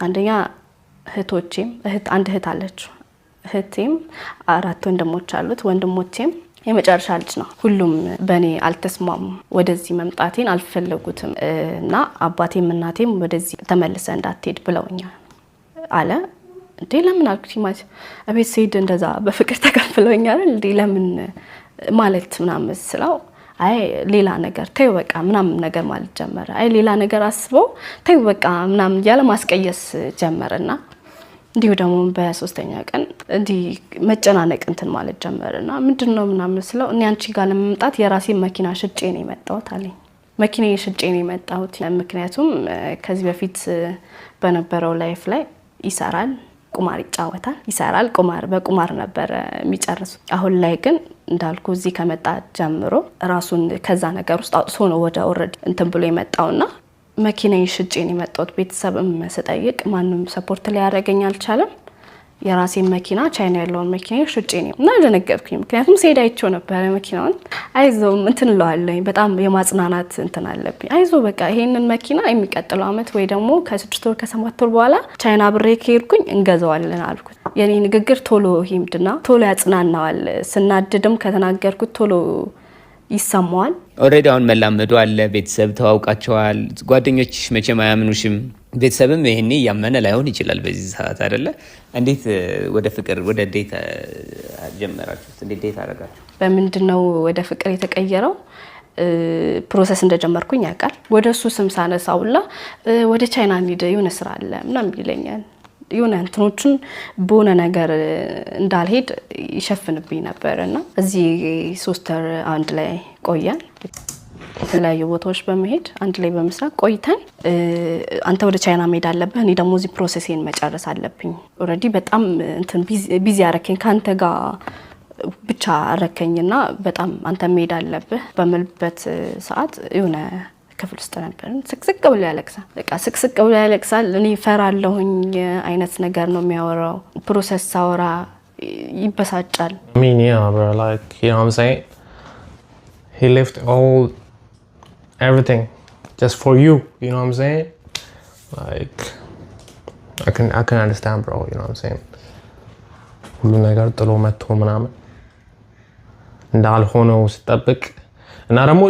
አንደኛ እህቶቼም አንድ እህት አለች እህቴም 4 ወንድሞች አሉት ወንድሞቼም የመጨረሻ ልጅ ነው ሁሉም በኔ አልተስማሙ ወደዚህ መምጣቴን አልፈለጉትም እና አባቴም እናቴም ወደዚህ ተመልሰ እንዳትሄድ ብለውኛል አለ እንዴ ለምን አልኩት ማለት አቤት ሰይድ እንደዛ በፍቅር ተከፍለውኛል እንዴ ለምን ማለት ምናምን ስለው አይ ሌላ ነገር ተይው በቃ ምናምን ነገር ማለት ጀመረ አይ ሌላ ነገር አስበው ተይው በቃ ምናምን ያለ ማስቀየስ ጀመረና እንዲሁ ደግሞ በሶስተኛ ቀን እንዲ መጨናነቅ እንትን ማለት ጀመረና ምንድነው ምናምን ስለው እኔ አንቺ ጋር ለመምጣት የራሴ መኪና ሽጬ ነው የመጣሁት አለኝ መኪናዬ ሽጬ ነው የመጣሁት ምክንያቱም ከዚህ በፊት በነበረው ላይፍ ላይ ይሰራል ቁማር ይጫወታል ይሰራል በቁማር ነበር የሚጨርሱ አሁን ላይ ግን እንዳልኩ እዚህ ከመጣ ጀምሮ ራሱን ከዛ ነገር ውስጥ አውጥቶ ነው ወደ ኦሬዲ እንትን ብሎ የመጣውና መኪናዬን ሽጬ ነው የመጣሁት ቤተሰብም ስጠይቅ ማንንም ሰፖርት ሊያደርገኝ አልቻለም የራሴን መኪና ቻይና ያለውን መኪና ሽጬ ነው እና ደነገጥኩኝ። ምክንያቱም ሲሄድ አይቼው ነበር መኪናውን። አይዞህ እንትን እለዋለሁኝ በጣም የማጽናናት እንትን አለብኝ። አይዞህ በቃ ይሄንን መኪና የሚቀጥለው አመት ወይ ደግሞ ከ6 ወር ከ7 ወር በኋላ ቻይና ብሬ ከሄድኩኝ እንገዛዋለን አልኩት። የኔ ንግግር ቶሎ ይምድና ቶሎ ያጽናናዋል። ስናድድም ከተናገርኩት ቶሎ ይሰማዋል። ኦሬዲ አሁን መላመዱ አለ። ቤተሰብ ተዋውቃቸዋል። ጓደኞችሽ መቼም አያምኑሽም። ቤተሰብም ይሄኔ ያመነ ላይሆን ይችላል በዚህ ሰዓት አይደለ? እንዴት ወደ ፍቅር ወደ ዴት ጀመራችሁ? እንዴት ዴት አደረጋችሁ? በምንድነው ወደ ፍቅር የተቀየረው? ፕሮሰስ እንደጀመርኩኝ ያውቃል። ወደ እሱ ስም ሳነሳውላ ወደ ቻይና እንሂድ የሆነ ስራ አለ ምናምን ይለኛል። የሆነ እንትኖችን በሆነ ነገር እንዳልሄድ ይሸፍንብኝ ነበርና እዚህ 3 ወር አንድ ላይ ቆየን። የተለያዩ ቦታዎች በመሄድ አንድ ላይ በመስራት ቆይተን አንተ ወደ ቻይና መሄድ አለብህ፣ እኔ ደግሞ እዚህ ፕሮሰሴን መጨረስ አለብኝ። ኦሬዲ በጣም እንትን ቢዚ ያረከኝ ካንተ ጋር ብቻ አረከኝና በጣም አንተ መሄድ አለብህ በመልበት ሰዓት የሆነ ክፍል ውስጥ ነበር። ስቅስቅ ብሎ ያለቅሳል። በቃ ስቅስቅ ብሎ ያለቅሳል። እኔ ፈራለሁኝ አይነት ነገር ነው የሚያወራው። ፕሮሰስ ሳወራ ይበሳጫል። I mean, yeah, bro, like, you know what I'm saying? He left everything just for you, you know what I'm saying? Like, I can understand, bro, you know what I'm saying? ሁሉ ነገር ጥሎ መጥቶ ምናምን እንዳልሆነው ስጠብቅ እና ደግሞ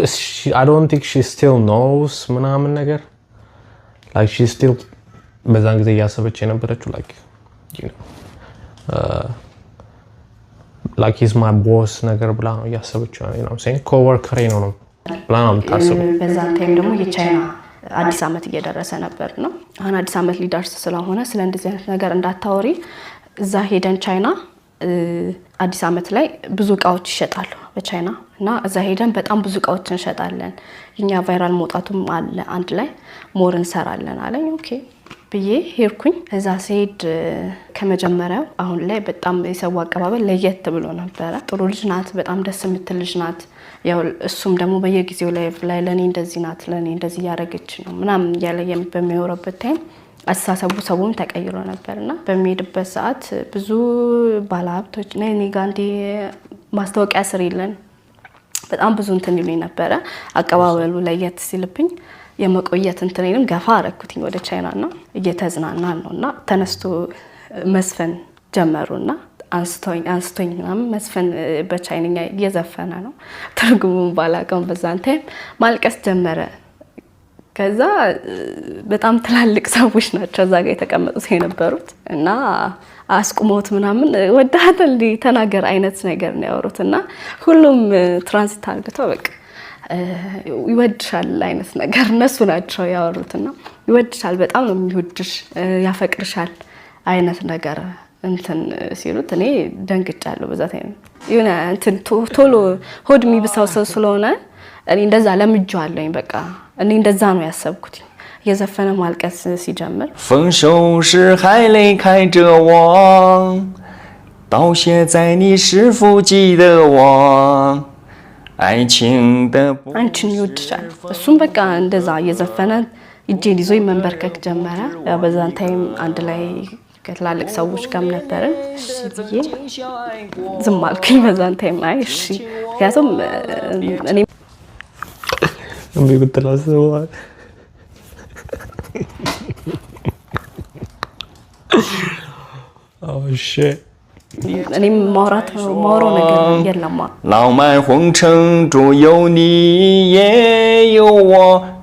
I don't think she still knows ምናምን ነገር like she still በዛን ጊዜ እያሰበች የነበረችው like you know like he's my boss ነገር ብላ ነው እያሰበችው you know what I'm saying coworker ነው ብላ ነው የምታስበው። በዛን ታይም ደግሞ የቻይና አዲስ አመት እየደረሰ ነበር ነው። አሁን አዲስ አመት ሊደርስ ስለሆነ ስለ እንደዚህ አይነት ነገር እንዳታወሪ እዛ ሄደን ቻይና አዲስ አመት ላይ ብዙ እቃዎች ይሸጣሉ በቻይና እና እዛ ሄደን በጣም ብዙ እቃዎች እንሸጣለን። የኛ ቫይራል መውጣቱም አለ አንድ ላይ ሞር እንሰራለን አለኝ። ኦኬ ብዬ ሄድኩኝ። እዛ ሲሄድ ከመጀመሪያው አሁን ላይ በጣም የሰው አቀባበል ለየት ብሎ ነበረ። ጥሩ ልጅ ናት፣ በጣም ደስ የምትል ልጅ ናት። ያው እሱም ደግሞ በየጊዜው ላይ ለኔ እንደዚህ ናት፣ ለኔ እንደዚህ ያረጋች ነው ምናምን ያለ በሚያወራበት ታይም አስተሳሰቡ ሰውም ተቀይሮ ነበርና በሚሄድበት ሰዓት ብዙ ባለሀብቶች ነኝ ጋንዲ ማስታወቂያ ስር ይለን በጣም ብዙ እንትን ይሉኝ ነበረ። አቀባበሉ ለየት ሲልብኝ የመቆየት እንትኔንም ገፋ አረኩትኝ ወደ ቻይናና እየተዝናናን ነውና ተነስቶ መስፈን ጀመሩና አንስቶኝ ምናምን መስፈን በቻይንኛ እየዘፈነ ነው። ትርጉሙን ባላውቀውም በዛን ታይም ማልቀስ ጀመረ። ከዛ በጣም ትላልቅ ሰዎች ናቸው እዛ ጋር የተቀመጡት የነበሩት እና አስቁሞት ምናምን ወዳት እንዲ ተናገር አይነት ነገር ነው ያወሩትና ሁሉም ትራንዚት አድርገው በቃ ይወድሻል አይነት ነገር እነሱ ናቸው ያወሩትና ይወድሻል፣ በጣም ነው የሚወድሽ፣ ያፈቅርሻል አይነት ነገር እንትን ሲሉት እኔ ደንግጫለሁ። በዛ ታይም የሆነ እንትን ቶሎ ሆድ የሚብሳው ሰው ስለሆነ እኔ እንደዛ ለምጄዋለሁኝ። በቃ እኔ እንደዛ ነው ያሰብኩት። የዘፈነ ማልቀስ ሲጀምር 分手时还离开着我，道谢在你是否记得我，爱情的不 አንቺን ይወድሻል። እሱም በቃ እንደዛ የዘፈነ እጄን ይዞ መንበርከክ ጀመረ። በዛን ታይም አንድ ላይ ከትላልቅ ሰዎች ጋር ነበርን። እሺ ብዬ ዝም አልኩኝ። በዛን ታይም አይ እሺ ያቱም እኔ እምቢ ብትላስበዋል Oh shit. እኔም ማውራው ነገር የለማ 浪漫红尘中有你也有我，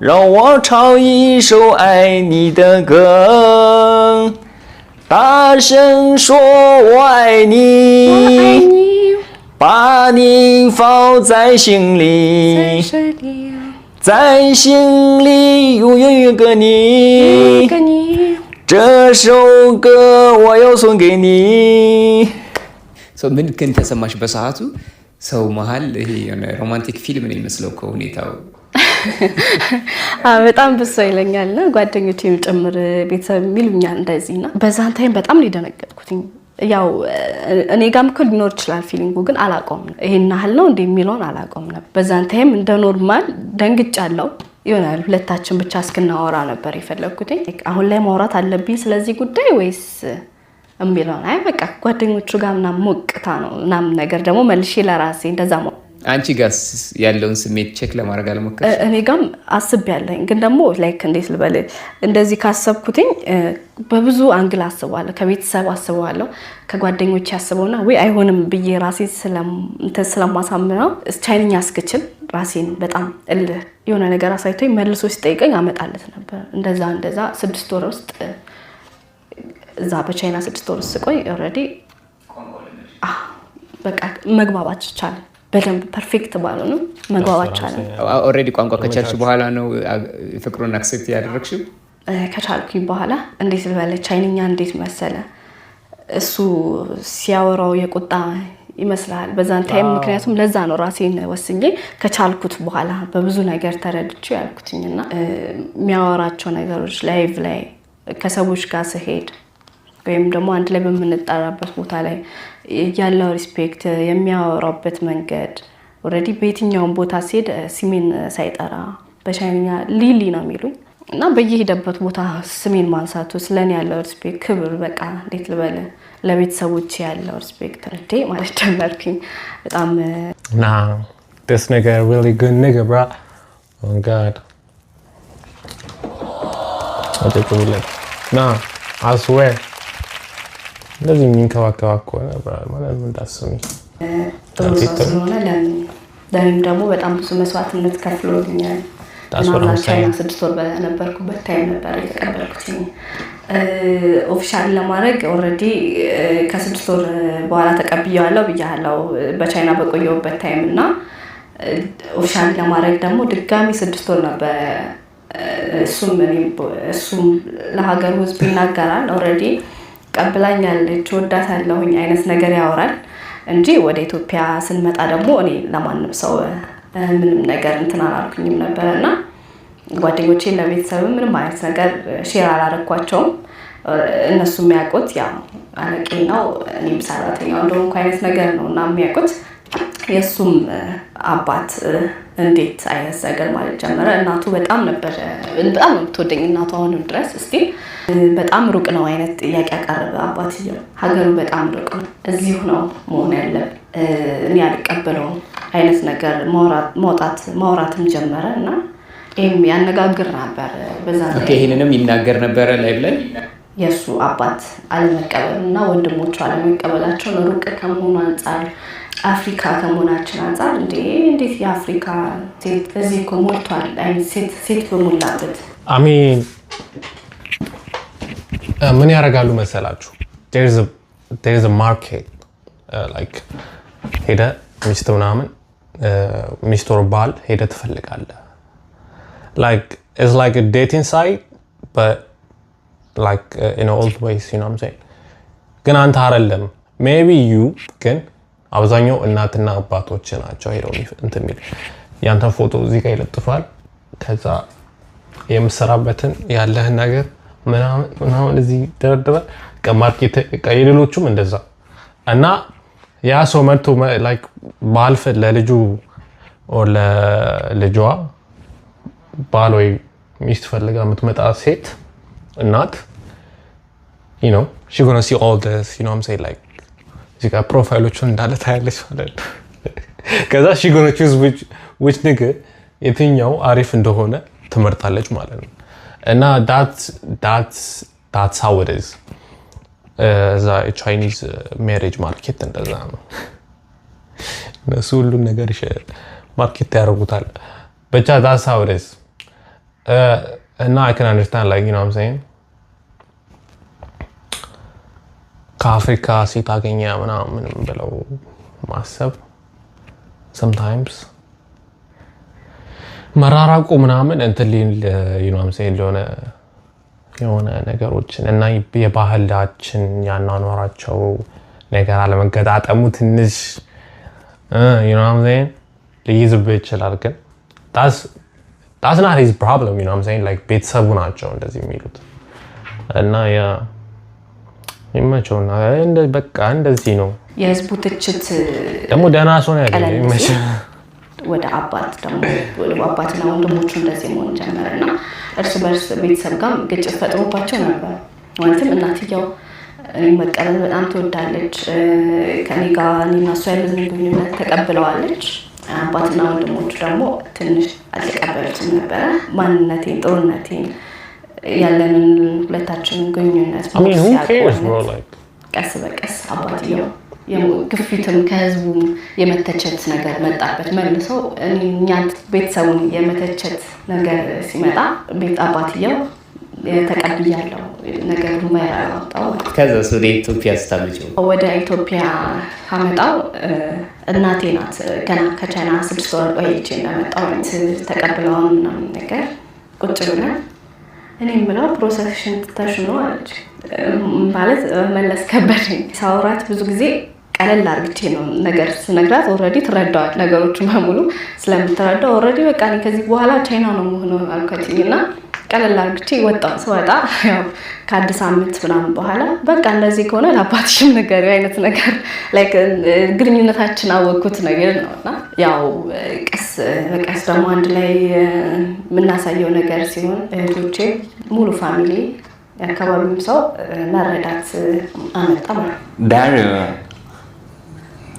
让我唱一首爱你的歌，大声说我爱你，把你放在心里，在心里永远有个你。这首歌我要送给你。 ምን ግን ተሰማሽ በሰዓቱ? ሰው መሀል ይሄ የሆነ ሮማንቲክ ፊልም ነው የሚመስለው ከሁኔታው። በጣም ብሶ ይለኛልና ጓደኞቼም ጭምር ቤተሰብ የሚሉኛል እንደዚህና በዛን ታይም በጣም ነው የደነገጥኩት። ያው እኔ ጋርም እኮ ሊኖር ይችላል ፊሊንጉ፣ ግን አላቆም ይሄን ያህል ነው እንደሚለውን አላቆም ነበር። በዛን ታይም እንደ ኖርማል ደንግጫለሁ። ይሆናል ሁለታችን ብቻ እስክናወራ ነበር የፈለኩት። አሁን ላይ ማውራት አለብኝ ስለዚህ ጉዳይ ወይስ እምቢለው አይ በቃ ጓደኞቹ ጋር ምናምን ሞቅታ ነው ምናምን ነገር ደግሞ መልሼ ለራሴ እንደዛ ነው አንቺ ጋርስ ያለውን ስሜት ቼክ ለማድረግ አልሞከርሽ እኔ ጋርም አስቤያለሁ ግን ደግሞ ላይክ እንዴት ልበል እንደዚህ ካሰብኩትኝ በብዙ አንግል አስባለሁ ከቤተሰብ አስባለሁ ከጓደኞች አስበውና ወይ አይሆንም ብዬ ራሴ ስለማሳምነው ቻይንኛ እስክችል ራሴን በጣም የሆነ ነገር አሳይቶኝ መልሶ ሲጠይቀኝ አመጣለት ነበር እንደዛ 6 ወር ውስጥ እዛ በቻይና 6 ወር ቆይ ኦሬዲ በቃ መግባባት ቻለ በደንብ ፐርፌክት ባልሆነም መግባባት ቻለ ኦሬዲ ቋንቋ ከቻልሽ በኋላ ነው ፍቅሩን አክሴፕት ያደረግሽው ከቻልኩኝ በኋላ እንዴት ልበለ ቻይንኛ እንዴት መሰለ እሱ ሲያወራው የቁጣ ይመስላል በዛን ታይም ምክንያቱም ለዛ ነው ራሴን ወስኜ ከቻልኩት በኋላ በብዙ ነገር ተረድቼ ያልኩትኝና የሚያወራቸው ነገሮች ላይቭ ላይ ከሰዎች ጋር ሲሄድ ወይም ደግሞ አንድ ላይ በመነጣራበት ቦታ ላይ ያለው ሪስፔክት የሚያወራበት መንገድ ኦሬዲ በየትኛውም ቦታ ሲሄድ ስሜን ሳይጠራ በቻይንኛ ሊሊ ነው የሚሉኝ እና በየሄደበት ቦታ ስሜን ማንሳቱ ስለኔ ያለው ሪስፔክት ክብር በቃ እንዴት ልበል ለቤተሰቦች ያለው ሪስፔክት እንዴ ማለት ጀመርኩኝ በጣም this nigga a really good nigga bro oh god what did you let nah I swear እንደዚህ የሚንከባከባኮ ነበር ማለት ምን ታስሚ ለምን ደግሞ በጣም ብዙ መስዋዕትነት ከፍሎኛል እና ቻይና 6 ወር በነበርኩበት ታይም ነበር የተቀበልኩት ኦፊሻል ለማድረግ ኦሬዲ ከ6 ወር በኋላ ተቀብያለሁ ብያለሁ በቻይና በቆየሁበት ታይም እና ኦፊሻል ለማድረግ ደግሞ ድጋሚ 6 ወር ነበር እሱም ለሀገሩ ህዝብ ይናገራል ኦሬዲ ቀብላኛለች ወዳታለሁኝ አይነት ነገር ያወራል እንጂ ወደ ኢትዮጵያ ስንመጣ ደግሞ እኔ ለማንም ሰው ምንም ነገር እንትን አላልኩኝም ነበርና ጓደኞቼ ለቤተሰብ ምንም አይነት ነገር ሼር አላረኳቸውም እነሱ የሚያውቁት ያው አለቄናው እኔም ሰራተኛው እንደሆንኩ አይነት ነገር ነውና የሚያውቁት የሱም አባት እንዴት አይነት ነገር ማለት ጀመረ እናቱ በጣም ነበር በጣም የምትወደኝ እናቱ አሁንም ድረስ እስቲ በጣም ሩቅ ነው አይነት ጥያቄ አቀረበ አባትየው ሀገሩ በጣም ሩቅ ነው እዚሁ ነው መሆን ያለበት እኔ አልቀበለውም አይነት ነገር ማውራትም ጀመረና ይሄም ያነጋግር ነበር በዛ ኦኬ ይሄንንም ይናገር ነበር ላይቭ ላይ የሱ አባት አለመቀበልና ወንድሞቹ አለመቀበላቸው ሩቅ ከመሆኑ አንፃር አፍሪካ ከመሆናችን አንፃር እንዴት የአፍሪካ ሴት እዚህ ኮሞልቷል አይነት ሴት በሙላበት አሜን ምን ያረጋሉ መሰላችሁ there's a market like ሄደ ሚስት ምናምን ሚስት ወር ባል ሄደ ትፈልጋለህ like it's like a dating site but like in old ways you know what I'm saying ግን አንተ አይደለም maybe you ግን አብዛኛው እናትና አባቶች ናቸው ሄደው እንትን የሚል ያንተ ፎቶ እዚህ ጋር ይለጥፋል ከዛ የምሰራበትን ያለህን ነገር ምናምን እዚህ ደረደረ ከማርኬት ከሌሎቹም እንደዛ እና ያ ሰው መጥቶ like ባልፈ ለልጁ or ለልጇ ባል ወይ ሚስት ፈልጋ የምትመጣ ሴት እናት you know she gonna see all this you know what I'm saying like እዚህ ጋር ፕሮፋይሎቹን እንዳለ ታያለች ማለት ነው ከዛ she gonna choose which nigga የትኛው አሪፍ እንደሆነ ትመርጣለች ማለት ነው እና that's how it is the Chinese marriage market እንደዛ ነው እነሱ ሁሉን ነገር ማርኬት ያደርጉታል ብቻ that's how it is and I can understand like you know what I'm saying ከአፍሪካ ሴት አገኘ ምናምን ብለው ማሰብ sometimes መራራቁ ምናምን እንትን you know what I'm saying የሆነ ነገሮችን እና የባህላችን ያናኗራቸው ነገር አለመገጣጠሙ ትንሽ you know what I'm saying ሊይዝብህ ይችላል ግን that's not his problem you know what I'm saying like ቤተሰቡ ናቸው እንደዚህ የሚሉት እና ይመቸውና በቃ እንደዚህ ነው የህዝቡ ትችት ደግሞ ደህና ሰው ነው ያለው ይመቸው ወደ አባት ደግሞ ወደ አባትና ወንድሞቹ እንደዚህ መሆን ጀመረና እርስ በርስ ቤተሰብ ጋር ግጭት ፈጥሮባቸው ነበር ማለትም እናትየው እኔ መቀበል በጣም ትወዳለች። ከኔ ጋር እኔና እሷ ያለን ግንኙነት ተቀብለዋለች። አባትና ወንድሞቹ ደግሞ ትንሽ አልተቀበሉትም ነበረ። ማንነቴን፣ ጥሩነቴን፣ ያለንን ሁለታችንን ግንኙነት ቀስ በቀስ አባትየው ግፊትም ከህዝቡ የመተቸት ነገር መጣበት። መልሰው እኛ ቤተሰቡን የመተቸት ነገር ሲመጣ ቤት አባትየው ተቀብያለሁ ነገር ማይራጣው። ከዛ ወደ ኢትዮጵያ ስታመጪው? ወደ ኢትዮጵያ አመጣው እናቴ ናት። ገና ከቻይና 6 ወር ቆይቼ እንደመጣሁ ተቀብለው ምናምን ነገር ቁጭ ብለን እኔ የምለው ፕሮሰስሽን ተሽኖ አለች። ማለት መለስ ከበደኝ። ሳውራት ብዙ ጊዜ ቀለል አርግቼ ነው ነገር ስነግራት ኦሬዲ ትረዳዋል። ነገሮችን በሙሉ ስለምትረዳው ኦሬዲ በቃ እኔ ከዚህ በኋላ ቻይና ነው የምሆነው አልኳትኝና ቀለል አርግቼ ወጣ ያው ከአዲስ ዓመት ምናምን በኋላ በቃ እንደዚህ ከሆነ ለአባትሽም ነገር አይነት ነገር ላይክ ግንኙነታችን አወኩት ነገር ነውና ያው ቀስ በቀስ ደግሞ አንድ ላይ የምናሳየው ነገር ሲሆን እህቶቼ ሙሉ ፋሚሊ ያካባቢው ሰው መረዳት አመጣ ማለት ነው። 男人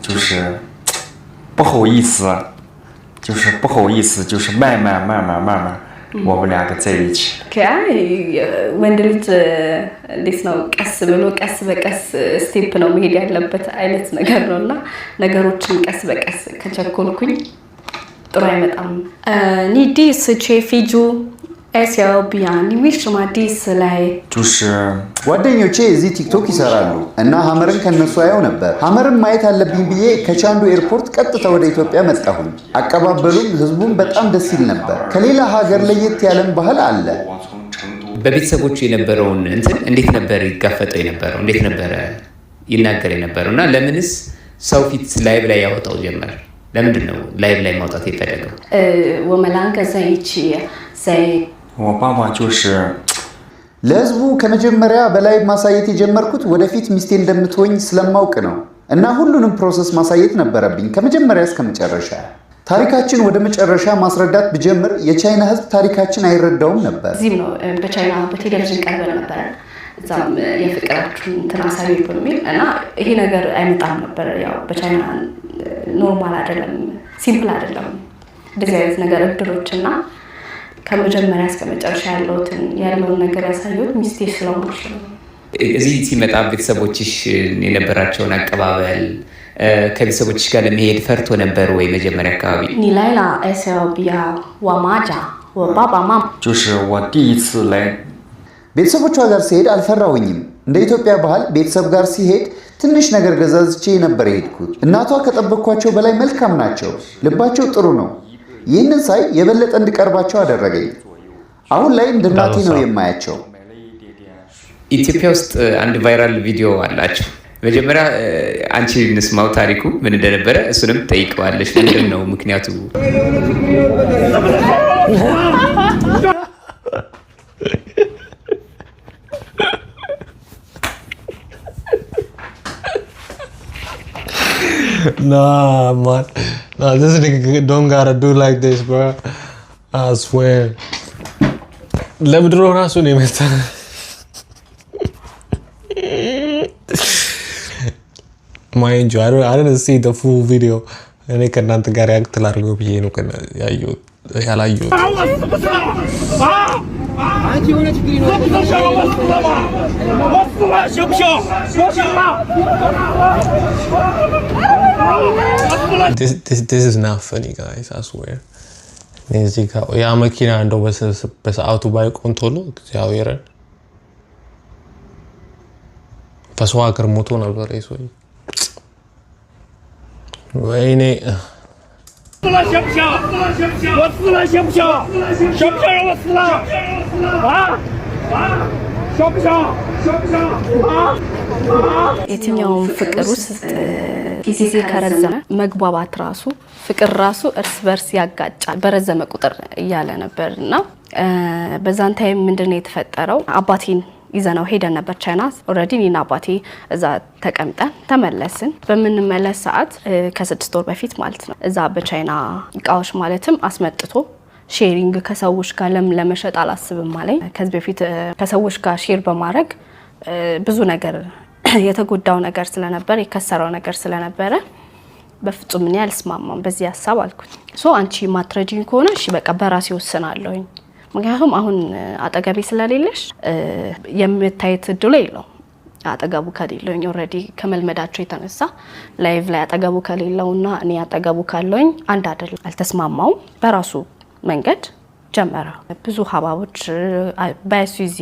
就是不好意思，就是慢慢我们两个在一起。ወንድ ልጅ እንዴት ነው ቀስ ብሎ ቀስ በቀስ ስቴፕ ነው መሄድ ያለበት አይነት ነገር ነውና ነገሮችን ቀስ በቀስ ከቸኮልኩኝ ጥሩ አይመጣም። ኒዲ ስቼፊጁ ኤስያቢያን ሊዊሽ ማዲስ ላይ 就是ጓደኞቼ እዚህ ቲክቶክ ይሰራሉ እና ሀመርን ከነሱ አየው ነበር። ሀመርን ማየት አለብኝ ብዬ ከቻንዱ ኤርፖርት ቀጥታ ወደ ኢትዮጵያ መጣሁኝ። አቀባበሉም ህዝቡም በጣም ደስ ይል ነበር። ከሌላ ሀገር ለየት ያለም ባህል አለ። በቤተሰቦቹ የነበረውን እንትን እንዴት ነበር ይጋፈጠው የነበረው? እንዴት ነበር ይናገር የነበረው? እና ለምንስ ሰው ፊት ላይቭ ላይ ያወጣው ጀመር? ለምንድን ነው ላይቭ ላይ ማውጣት የፈለገው? ወመላንከ ዘይቺ ዘይ 我爸爸就是 ለህዝቡ ከመጀመሪያ በላይ ማሳየት የጀመርኩት ወደፊት ሚስቴ እንደምትሆኝ ስለማውቅ ነው እና ሁሉንም ፕሮሰስ ማሳየት ነበረብኝ ከመጀመሪያ እስከ መጨረሻ። ታሪካችን ወደ መጨረሻ ማስረዳት ብጀምር የቻይና ህዝብ ታሪካችን አይረዳውም ነበር። እዚህም ነው በቻይና በቴሌቪዥን ቀርበን ነበር። እዛም የፍቅራችሁን ተናሳቢ በሚል እና ይሄ ነገር አይመጣም ነበር። ያው በቻይና ኖርማል አይደለም፣ ሲምፕል አይደለም እንደዚህ አይነት ነገር እድሮችና ከመጀመሪያ እስከ መጨረሻ ያለውን ነገር ያሳዩት ሚስቴ ስለሆነች ነው። እዚህ ሲመጣ ቤተሰቦችሽ የነበራቸውን አቀባበል ከቤተሰቦችሽ ጋር ለመሄድ ፈርቶ ነበር ወይ መጀመሪያ አካባቢ? ኒላይላ ኤስያቢያ ዋማጃ ወባባማ 就是我第一次来 ቤተሰቦቿ ጋር ሲሄድ አልፈራሁኝም። እንደ ኢትዮጵያ ባህል ቤተሰብ ጋር ሲሄድ ትንሽ ነገር ገዛዝቼ ነበር የሄድኩት። እናቷ ከጠበቅኳቸው በላይ መልካም ናቸው። ልባቸው ጥሩ ነው። ይህንን ሳይ የበለጠ እንድቀርባቸው አደረገኝ። አሁን ላይ እንደ እናቴ ነው የማያቸው። ኢትዮጵያ ውስጥ አንድ ቫይራል ቪዲዮ አላቸው። መጀመሪያ አንቺ እንስማው ታሪኩ ምን እንደነበረ፣ እሱንም ጠይቀዋለሽ። ምንድን ነው ምክንያቱ? Nah, man. Nah, this nigga don't gotta do like this, bro. I swear. Let me draw a name. Mind you, I didn't see the full video. And I can't get react to largo biye no kana ya you ya la you. This is not funny, guys. I swear. እዚህ ጋር ያ መኪና እንደው በሰዓቱ ባይቆም ቶሎ እግዚአብሔር በሰው ሀገር ሞቶ ነበር ይሶይ ወይኔ የትኛውም ፍቅር ውስጥ ጊዜ ከረዘመ መግባባት ራሱ ፍቅር ራሱ እርስ በርስ ያጋጫል በረዘመ ቁጥር እያለ ነበርና በዛን ታይም ምንድነው የተፈጠረው? አባቴን ይዘናው ሄደን ነበር ቻይና። ኦሬዲ እኔና አባቴ እዛ ተቀምጠን ተመለስን። በምንመለስ ሰዓት ከ6 ወር በፊት ማለት ነው እዛ በቻይና እቃዎች ማለትም አስመጥቶ ሼሪንግ ከሰዎች ጋር ለመሸጥ አላስብም ማለት ከዚህ በፊት ከሰዎች ጋር ሼር በማድረግ ብዙ ነገር የተጎዳው ነገር ስለነበር የከሰረው ነገር ስለነበረ በፍጹም እኔ አልስማማም በዚህ ሐሳብ አልኩኝ። አንቺ ማትረጂኝ ከሆነ እሺ በቃ በራሴ ወስናለሁኝ። ምክንያቱም አሁን አጠገቤ ስለሌለሽ የምታየት እድሉ የለውም። አጠገቡ ከሌለኝ ኦሬዲ ከመልመዳቸው የተነሳ ላይቭ ላይ አጠገቡ ከሌለውና እኔ አጠገቡ ካለኝ አንድ አይደለም። አልተስማማውም። በራሱ መንገድ ጀመረ። ብዙ ሀባቦች በሱዚ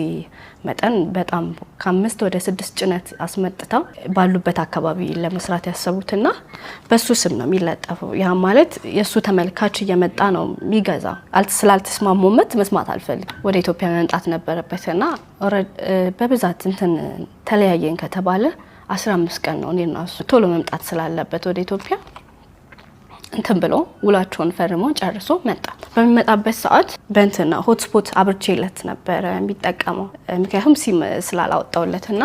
መጠን በጣም ከ5 ወደ 6 ጭነት አስመጥተው ባሉበት አካባቢ ለመስራት ያሰቡትና በሱ ስም ነው የሚለጠፈው። ያ ማለት የሱ ተመልካች እየመጣ ነው የሚገዛ። ስላልተስማሙበት መስማት አልፈልግም። ወደ ኢትዮጵያ መምጣት ነበረበትና በብዛት እንትን ተለያየን ከተባለ 15 ቀን ነው እኔና እሱ ቶሎ መምጣት ስላለበት ወደ ኢትዮጵያ እንትን ብሎ ውላቸውን ፈርሞ ጨርሶ መጣ። በሚመጣበት ሰዓት በእንትና ሆትስፖት አብርቼለት ነበር የሚጠቀመው። ምክንያቱም ሲም ስላላወጣውለትና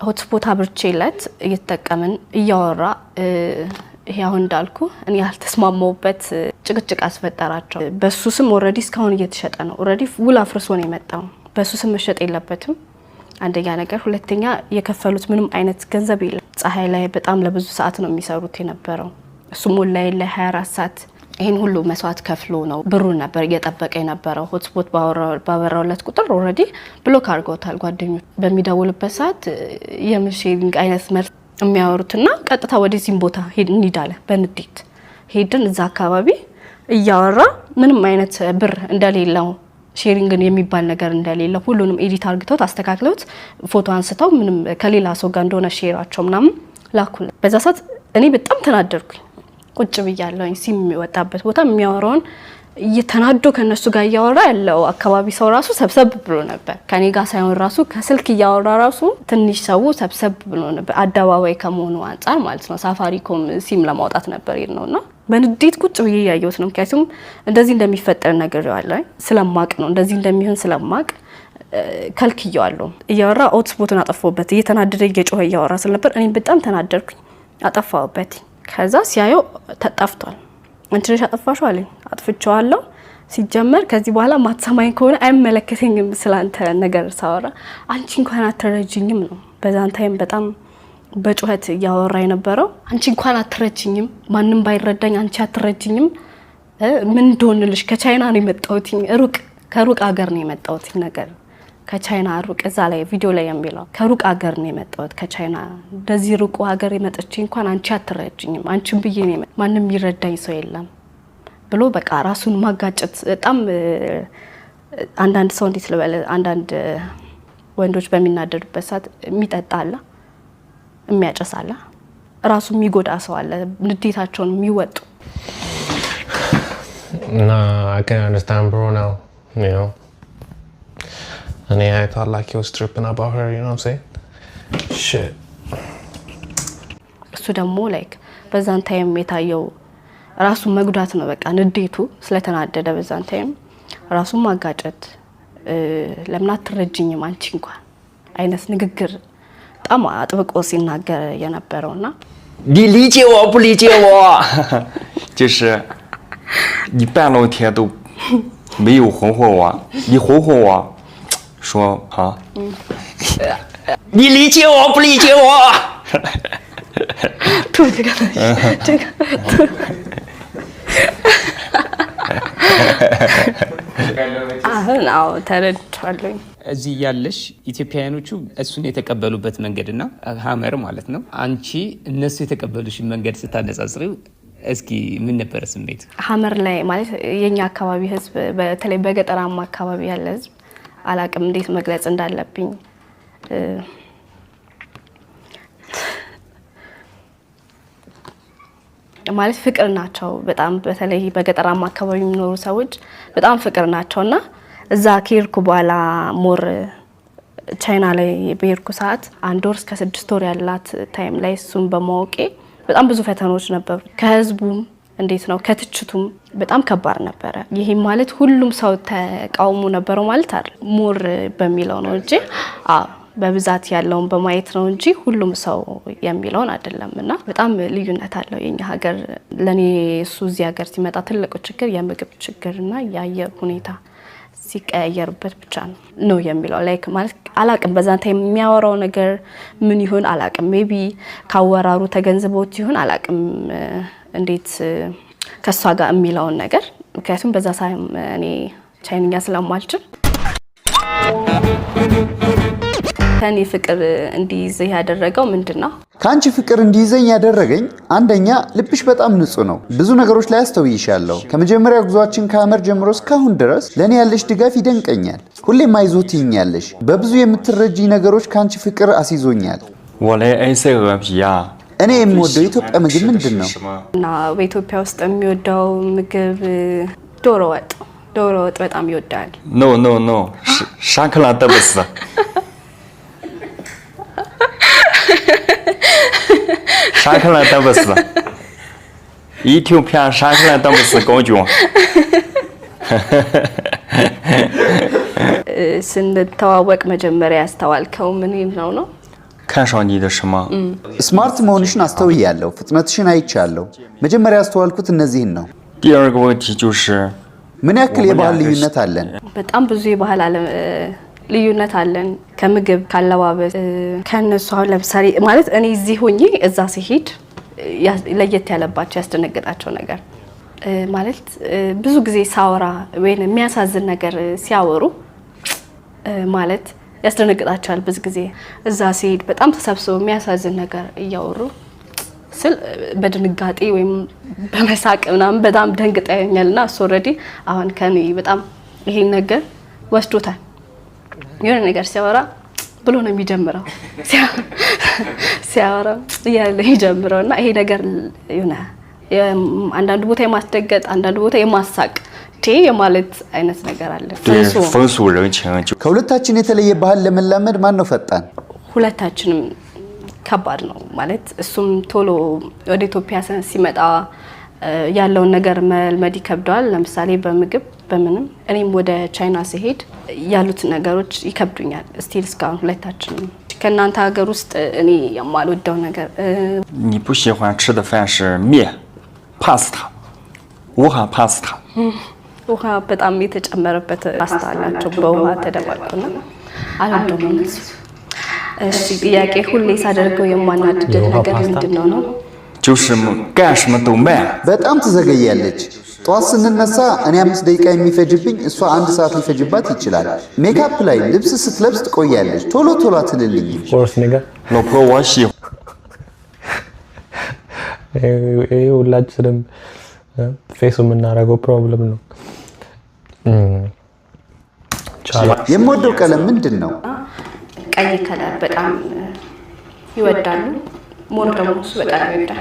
ሆትስፖት አብርቼለት እየተጠቀምን እያወራ ይሄ አሁን እንዳልኩ እኔ ያልተስማማውበት ጭቅጭቅ አስፈጠራቸው። በሱ ስም ኦሬዲ እስካሁን እየተሸጠ ነው። ኦሬዲ ውል አፍርሶ ነው የመጣው። በሱ ስም መሸጥ የለበትም አንደኛ ነገር። ሁለተኛ የከፈሉት ምንም አይነት ገንዘብ የለም። ፀሐይ ላይ በጣም ለብዙ ሰዓት ነው የሚሰሩት የነበረው። እሱም ላይ 24 ሰዓት ይሄን ሁሉ መስዋዕት ከፍሎ ነው ብሩን ነበር እየጠበቀ የነበረው። ሆትስፖት ባወራውለት ቁጥር ኦሬዲ ብሎክ አድርገውታል ጓደኞች። በሚደውልበት ሰዓት የምሽሊንግ አይነት መልስ የሚያወሩትና ቀጥታ ወደዚህም ቦታ እንሂዳለ በንዴት ሄድን። እዛ አካባቢ እያወራ ምንም አይነት ብር እንደሌለው ሼሪንግን የሚባል ነገር እንደሌለው ሁሉንም ኤዲት አርግተውት አስተካክለውት ፎቶ አንስተው ምንም ከሌላ ሰው ጋር እንደሆነ ሼራቸው ምናምን ላኩል። በዛ ሰዓት እኔ በጣም ተናደርኩኝ። ቁጭ ብያለሁኝ። ሲም የሚወጣበት ቦታ የሚያወራውን እየተናዶ ከነሱ ጋር እያወራ ያለው አካባቢ ሰው ራሱ ሰብሰብ ብሎ ነበር። ከኔ ጋር ሳይሆን ራሱ ከስልክ እያወራ ራሱ ትንሽ ሰው ሰብሰብ ብሎ ነበር። አደባባይ ከመሆኑ አንፃር ማለት ነው። ሳፋሪኮም ሲም ለማውጣት ነበር ይነውና በንዴት ቁጭ ብዬ ያየሁት ነው። ምክንያቱም እንደዚህ እንደሚፈጠር ነገር ያለው ስለማቅ ነው። እንደዚህ እንደሚሆን ስለማቅ ከልክየዋለሁ። እያወራ ሆትስፖቱን አጠፋውበት። እየተናደደ እየጮኸ እያወራ ስለነበር እኔ በጣም ተናደርኩኝ። አጠፋውበት። ከዛ ሲያየው ተጣፍቷል። አንቺ ነሽ አጠፋሽው አለኝ። አጥፍቼዋለሁ። ሲጀመር ከዚህ በኋላ ማትሰማኝ ከሆነ አይመለከተኝም ስላንተ ነገር ሳወራ አንቺ እንኳን አትረጂኝም ነው። በዛን ታይም በጣም በጩኸት እያወራ የነበረው አንቺ እንኳን አትረጂኝም፣ ማንም ባይረዳኝ አንቺ አትረጂኝም። ምን እንደሆነልሽ ከቻይና ነው የመጣሁት፣ ከሩቅ ሀገር ነው የመጣሁት ነገር ከቻይና ሩቅ እዛ ላይ ቪዲዮ ላይ የሚለው ከሩቅ ሀገር ነው የመጣሁት ከቻይና እንደዚህ ሩቅ ሀገር የመጣች እንኳን አንቺ አትረጂኝም፣ አንቺም ብዬ ነው ማንም ይረዳኝ ሰው የለም ብሎ በቃ ራሱን ማጋጨት። በጣም አንዳንድ ሰው እንዴት ልበለ አንዳንድ ወንዶች በሚናደዱበት ሰዓት የሚጠጣ አለ፣ የሚያጨስ አለ፣ ራሱ የሚጎዳ ሰው አለ፣ ንዴታቸውን የሚወጡ። I can understand bro now, you know. And I thought like he was tripping about her, you know what I'm saying? Shit. እሱ ደግሞ ላይክ በዛን ታይም የታየው ራሱ መጉዳት ነው። በቃ ንዴቱ ስለተናደደ በዛን ታይም ራሱ ማጋጨት፣ ለምን አትረጂኝም አንቺ እንኳን አይነት ንግግር በጣም አጥብቆ ሲናገር የነበረውና 你理解我不理解我就是你半露天都没有哄哄我，你哄哄我说啊你理解我不理解我这个አሁን ተረድቻለሁ። እዚህ ያለሽ ኢትዮጵያውያኖቹ እሱን የተቀበሉበት መንገድና ሀመር ማለት ነው አንቺ እነሱ የተቀበሉሽ መንገድ ስታነጻጽሪው እስኪ ምን ነበር ስሜት? ሀመር ላይ ማለት የኛ አካባቢ ህዝብ በተለይ በገጠራማ አካባቢ ያለ ህዝብ አላቅም እንዴት መግለጽ እንዳለብኝ ማለት ፍቅር ናቸው በጣም በተለይ በገጠራማ አካባቢ የሚኖሩ ሰዎች በጣም ፍቅር ናቸውና እዛ ከሄድኩ በኋላ ሞር ቻይና ላይ በሄድኩ ሰዓት 1 ወር እስከ 6 ወር ያላት ታይም ላይ እሱን በማወቄ በጣም ብዙ ፈተናዎች ነበሩ። ከህዝቡም እንዴት ነው ከትችቱም በጣም ከባድ ነበረ። ይሄ ማለት ሁሉም ሰው ተቃውሞ ነበረው ማለት አይደል፣ ሞር በሚለው ነው እንጂ በብዛት ያለውን በማየት ነው እንጂ ሁሉም ሰው የሚለውን አይደለምና በጣም ልዩነት አለው የኛ ሀገር። ለኔ እሱ እዚህ ሀገር ሲመጣ ትልቁ ችግር የምግብ ችግርና የአየር ሁኔታ ሲቀያየርበት ብቻ ነው የሚለው ላይክ ማለት አላቅም በዛን ታይም የሚያወራው ነገር ምን ይሁን አላቅም ሜቢ ካወራሩ ተገንዝቦት ይሁን አላቅም እንዴት ከሷ ጋር የሚለውን ነገር ምክንያቱም በዛ ታይም እኔ ቻይንኛ ስለማልችል ከኔ ፍቅር እንዲይዝ ያደረገው ምንድነው ካንቺ ፍቅር እንዲይዘኝ ያደረገኝ አንደኛ ልብሽ በጣም ንጹህ ነው ብዙ ነገሮች ላይ አስተውይሻለሁ ከመጀመሪያው ጉዟችን ከአመር ጀምሮ እስካሁን ድረስ ለኔ ያለሽ ድጋፍ ይደንቀኛል ሁሌም አይዞትኛለሽ በብዙ የምትረጂ ነገሮች ካንቺ ፍቅር አስይዞኛል 我来 AC 鹅皮呀 እኔ የምወደው ኢትዮጵያ ምግብ ምንድነው እና በኢትዮጵያ ውስጥ የሚወደው ምግብ ዶሮ ወጥ በጣም ይወዳል no no no 沙克拉德不是 沙克拉德不是 ኢትዮጵያ 沙克拉德不是高中 ስንተዋወቅ መጀመሪያ ያስተዋልከው ምን ነው 看上你的什么 ስማርት መሆንሽን አስተውያለሁ ፍጥነትሽን አይቻለሁ መጀመሪያ ያስተዋልኩት እነዚህን ነው 第二个问题就是 ምን ያክል የባህል ልዩነት አለን በጣም ብዙ የባህል ልዩነት አለን ከምግብ ካለባበስ ከነሱ ለምሳሌ ማለት እኔ እዚህ ሆኜ እዛ ሲሄድ ለየት ያለባቸው ያስደነግጣቸው ነገር ማለት ብዙ ጊዜ ሳወራ ወይ የሚያሳዝን ነገር ሲያወሩ ማለት ያስደነግጣቸዋል ብዙ ጊዜ እዛ ሲሄድ በጣም ተሰብስበው የሚያሳዝን ነገር እያወሩ ስል በድንጋጤ ወይም በመሳቅ ምናምን በጣም ደንግጠኛልና እሱ ኦሬዲ አሁን ከኔ በጣም ይሄን ነገር ወስዶታል የሆነ ነገር ሲያወራ ብሎ ነው የሚጀምረው ሲያወራ ያለ ይጀምረውና ይሄ ነገር የሆነ አንዳንድ ቦታ የማስደገጥ አንዳንድ ቦታ የማሳቅ የማለት አይነት ነገር አለ ፈንሱ ረንቸን ከሁለታችን የተለየ ባህል ለመላመድ ማን ነው ፈጣን ሁለታችንም ከባድ ነው ማለት እሱም ቶሎ ወደ ኢትዮጵያ ሲመጣ ያለውን ነገር መልመድ ይከብዳል ለምሳሌ በምግብ በምንም እኔም ወደ ቻይና ሲሄድ ያሉት ነገሮች ይከብዱኛል ስቲል እስካሁን ሁለታችንም ከናንተ ሀገር ውስጥ እኔ የማልወደው ነገር 你不喜欢吃的饭是面 pasta 无哈 pasta ውሃ በጣም የተጨመረበት ፓስታ አላቸው በውሃ ተደባልቆና አልወደውም እሺ ጥያቄ ሁሌ ሳደርገው የማናድደው ነገር ምንድነው ነው 就是干什么都慢 በጣም ትዘገያለች ጧት ስንነሳ እኔ 5 ደቂቃ የሚፈጅብኝ እሷ 1 ሰዓት ሊፈጅባት ይችላል ሜካፕ ላይ ልብስ ስትለብስ ትቆያለች ቶሎ ቶሎ አትልልኝ ኮርስ ነገር 老婆我喜欢 ሁላችንም ፌስ የምናደርገው ፕሮብለም ነው የምወደው ቀለም ምንድነው ቀይ ከለር በጣም ይወዳሉ ሞር ደግሞ እሱ በጣም ይወዳል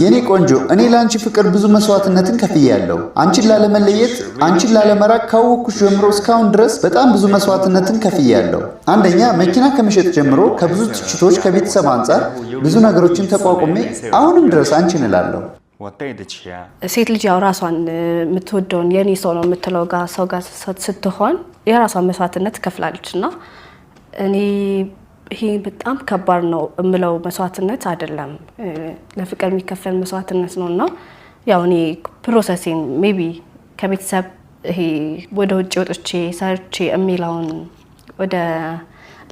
የኔ ቆንጆ እኔ ላንቺ ፍቅር ብዙ መስዋዕትነትን ከፍያለሁ አንቺን ላለመለየት አንቺን ላለመራቅ ካወኩሽ ጀምሮ እስካሁን ድረስ በጣም ብዙ መስዋዕትነትን ከፍያለሁ አንደኛ መኪና ከመሸጥ ጀምሮ ከብዙ ትችቶች ከቤተሰብ አንፃር ብዙ ነገሮችን ተቋቁሜ አሁንም ድረስ አንቺን እላለሁ 我带的钱 ሴት ልጅ ያው ራሷን የምትወደውን የኔ ሰው ነው የምትለው ጋር ሰው ጋር ስትሆን የራሷን መስዋዕትነት ከፍላለችና እኔ ይሄ በጣም ከባድ ነው እምለው መስዋዕትነት አይደለም ለፍቅር የሚከፈል መስዋዕትነት ነውና ያው እኔ ፕሮሰሲንግ ሜቢ ከቤተሰብ ይሄ ወደ ውጭ ወጥቼ ሰርቼ የሚለውን ወደ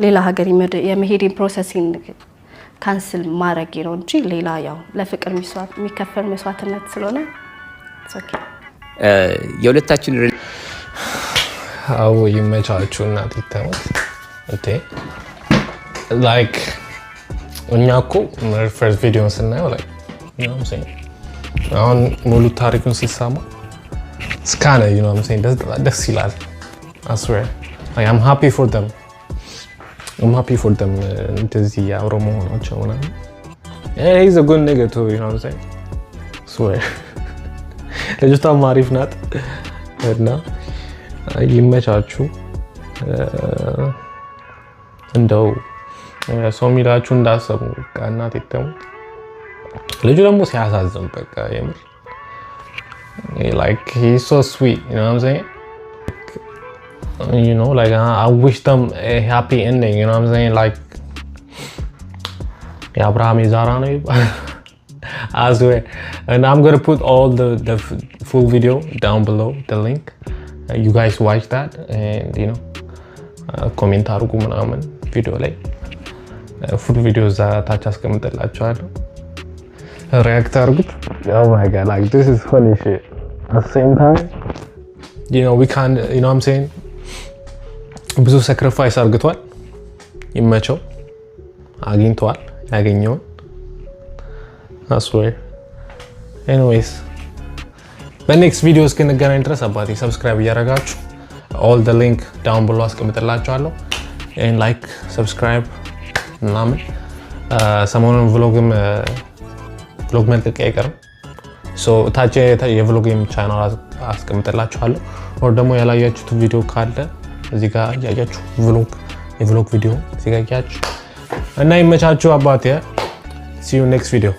ሌላ ሀገር የመሄድን ፕሮሰሲንግ ካንስል ማድረግ ነው እንጂ ሌላ ያው ለፍቅር የሚከፈል መስዋዕትነት ስለሆነ ኦኬ የሁለታችን አዎ ይመቻችሁ እናት ይተሙት እንዴ ላይክ እኛ እኮ ፈርስት ቪዲዮን ስናየው ላይ you know what I'm saying አሁን ሙሉ ታሪኩን ሲሰማ ስካነ you know what I'm saying ደስ ይላል I swear like I'm happy for them እንደዚህ ያወሩ መሆናቸው ምናምን he's a good nigga too you know what I'm saying swear ልጅቷ ማሪፍ ናት እና ይመቻችሁ እንደው ሰው ሚላችሁ እንዳሰቡ እናት ይተሙት ልጁ ደግሞ ሲያሳዝን በቃ የምር like he's so sweet you know what I'm saying you know like I wish them a happy ending you know what I'm saying like Abraham Zara no I swear and I'm going to put all the full video down below the link you guys watch that and you know ኮሜንት አድርጉ ምናምን ቪዲዮ ላይ ፉል ቪዲዮ እዛ ታች አስቀምጥላችኋለሁ react አድርጉት oh my god like this is funny shit at the same time you know we can't you know what I'm saying ብዙ sacrifice አድርጓል ይመቸው አግኝቷል ያገኘውን I swear anyways በኔክስት ቪዲዮ እስክንገናኝ ድረስ አባቴ ሰብስክራይብ እያደረጋችሁ all the link down below አስቀምጥላችኋለሁ and like subscribe ምናምን ሰሞኑን vlog መልቀቅ አይቀርም so ታች የvlogም ቻናል አስቀምጥላችኋለሁ or ደግሞ ያላያችሁት ቪዲዮ ካለ እዚህ ጋር ያያችሁ የvlog ቪዲዮ እዚህ ጋር ያያችሁ እና ይመቻችሁ አባቴ see you next video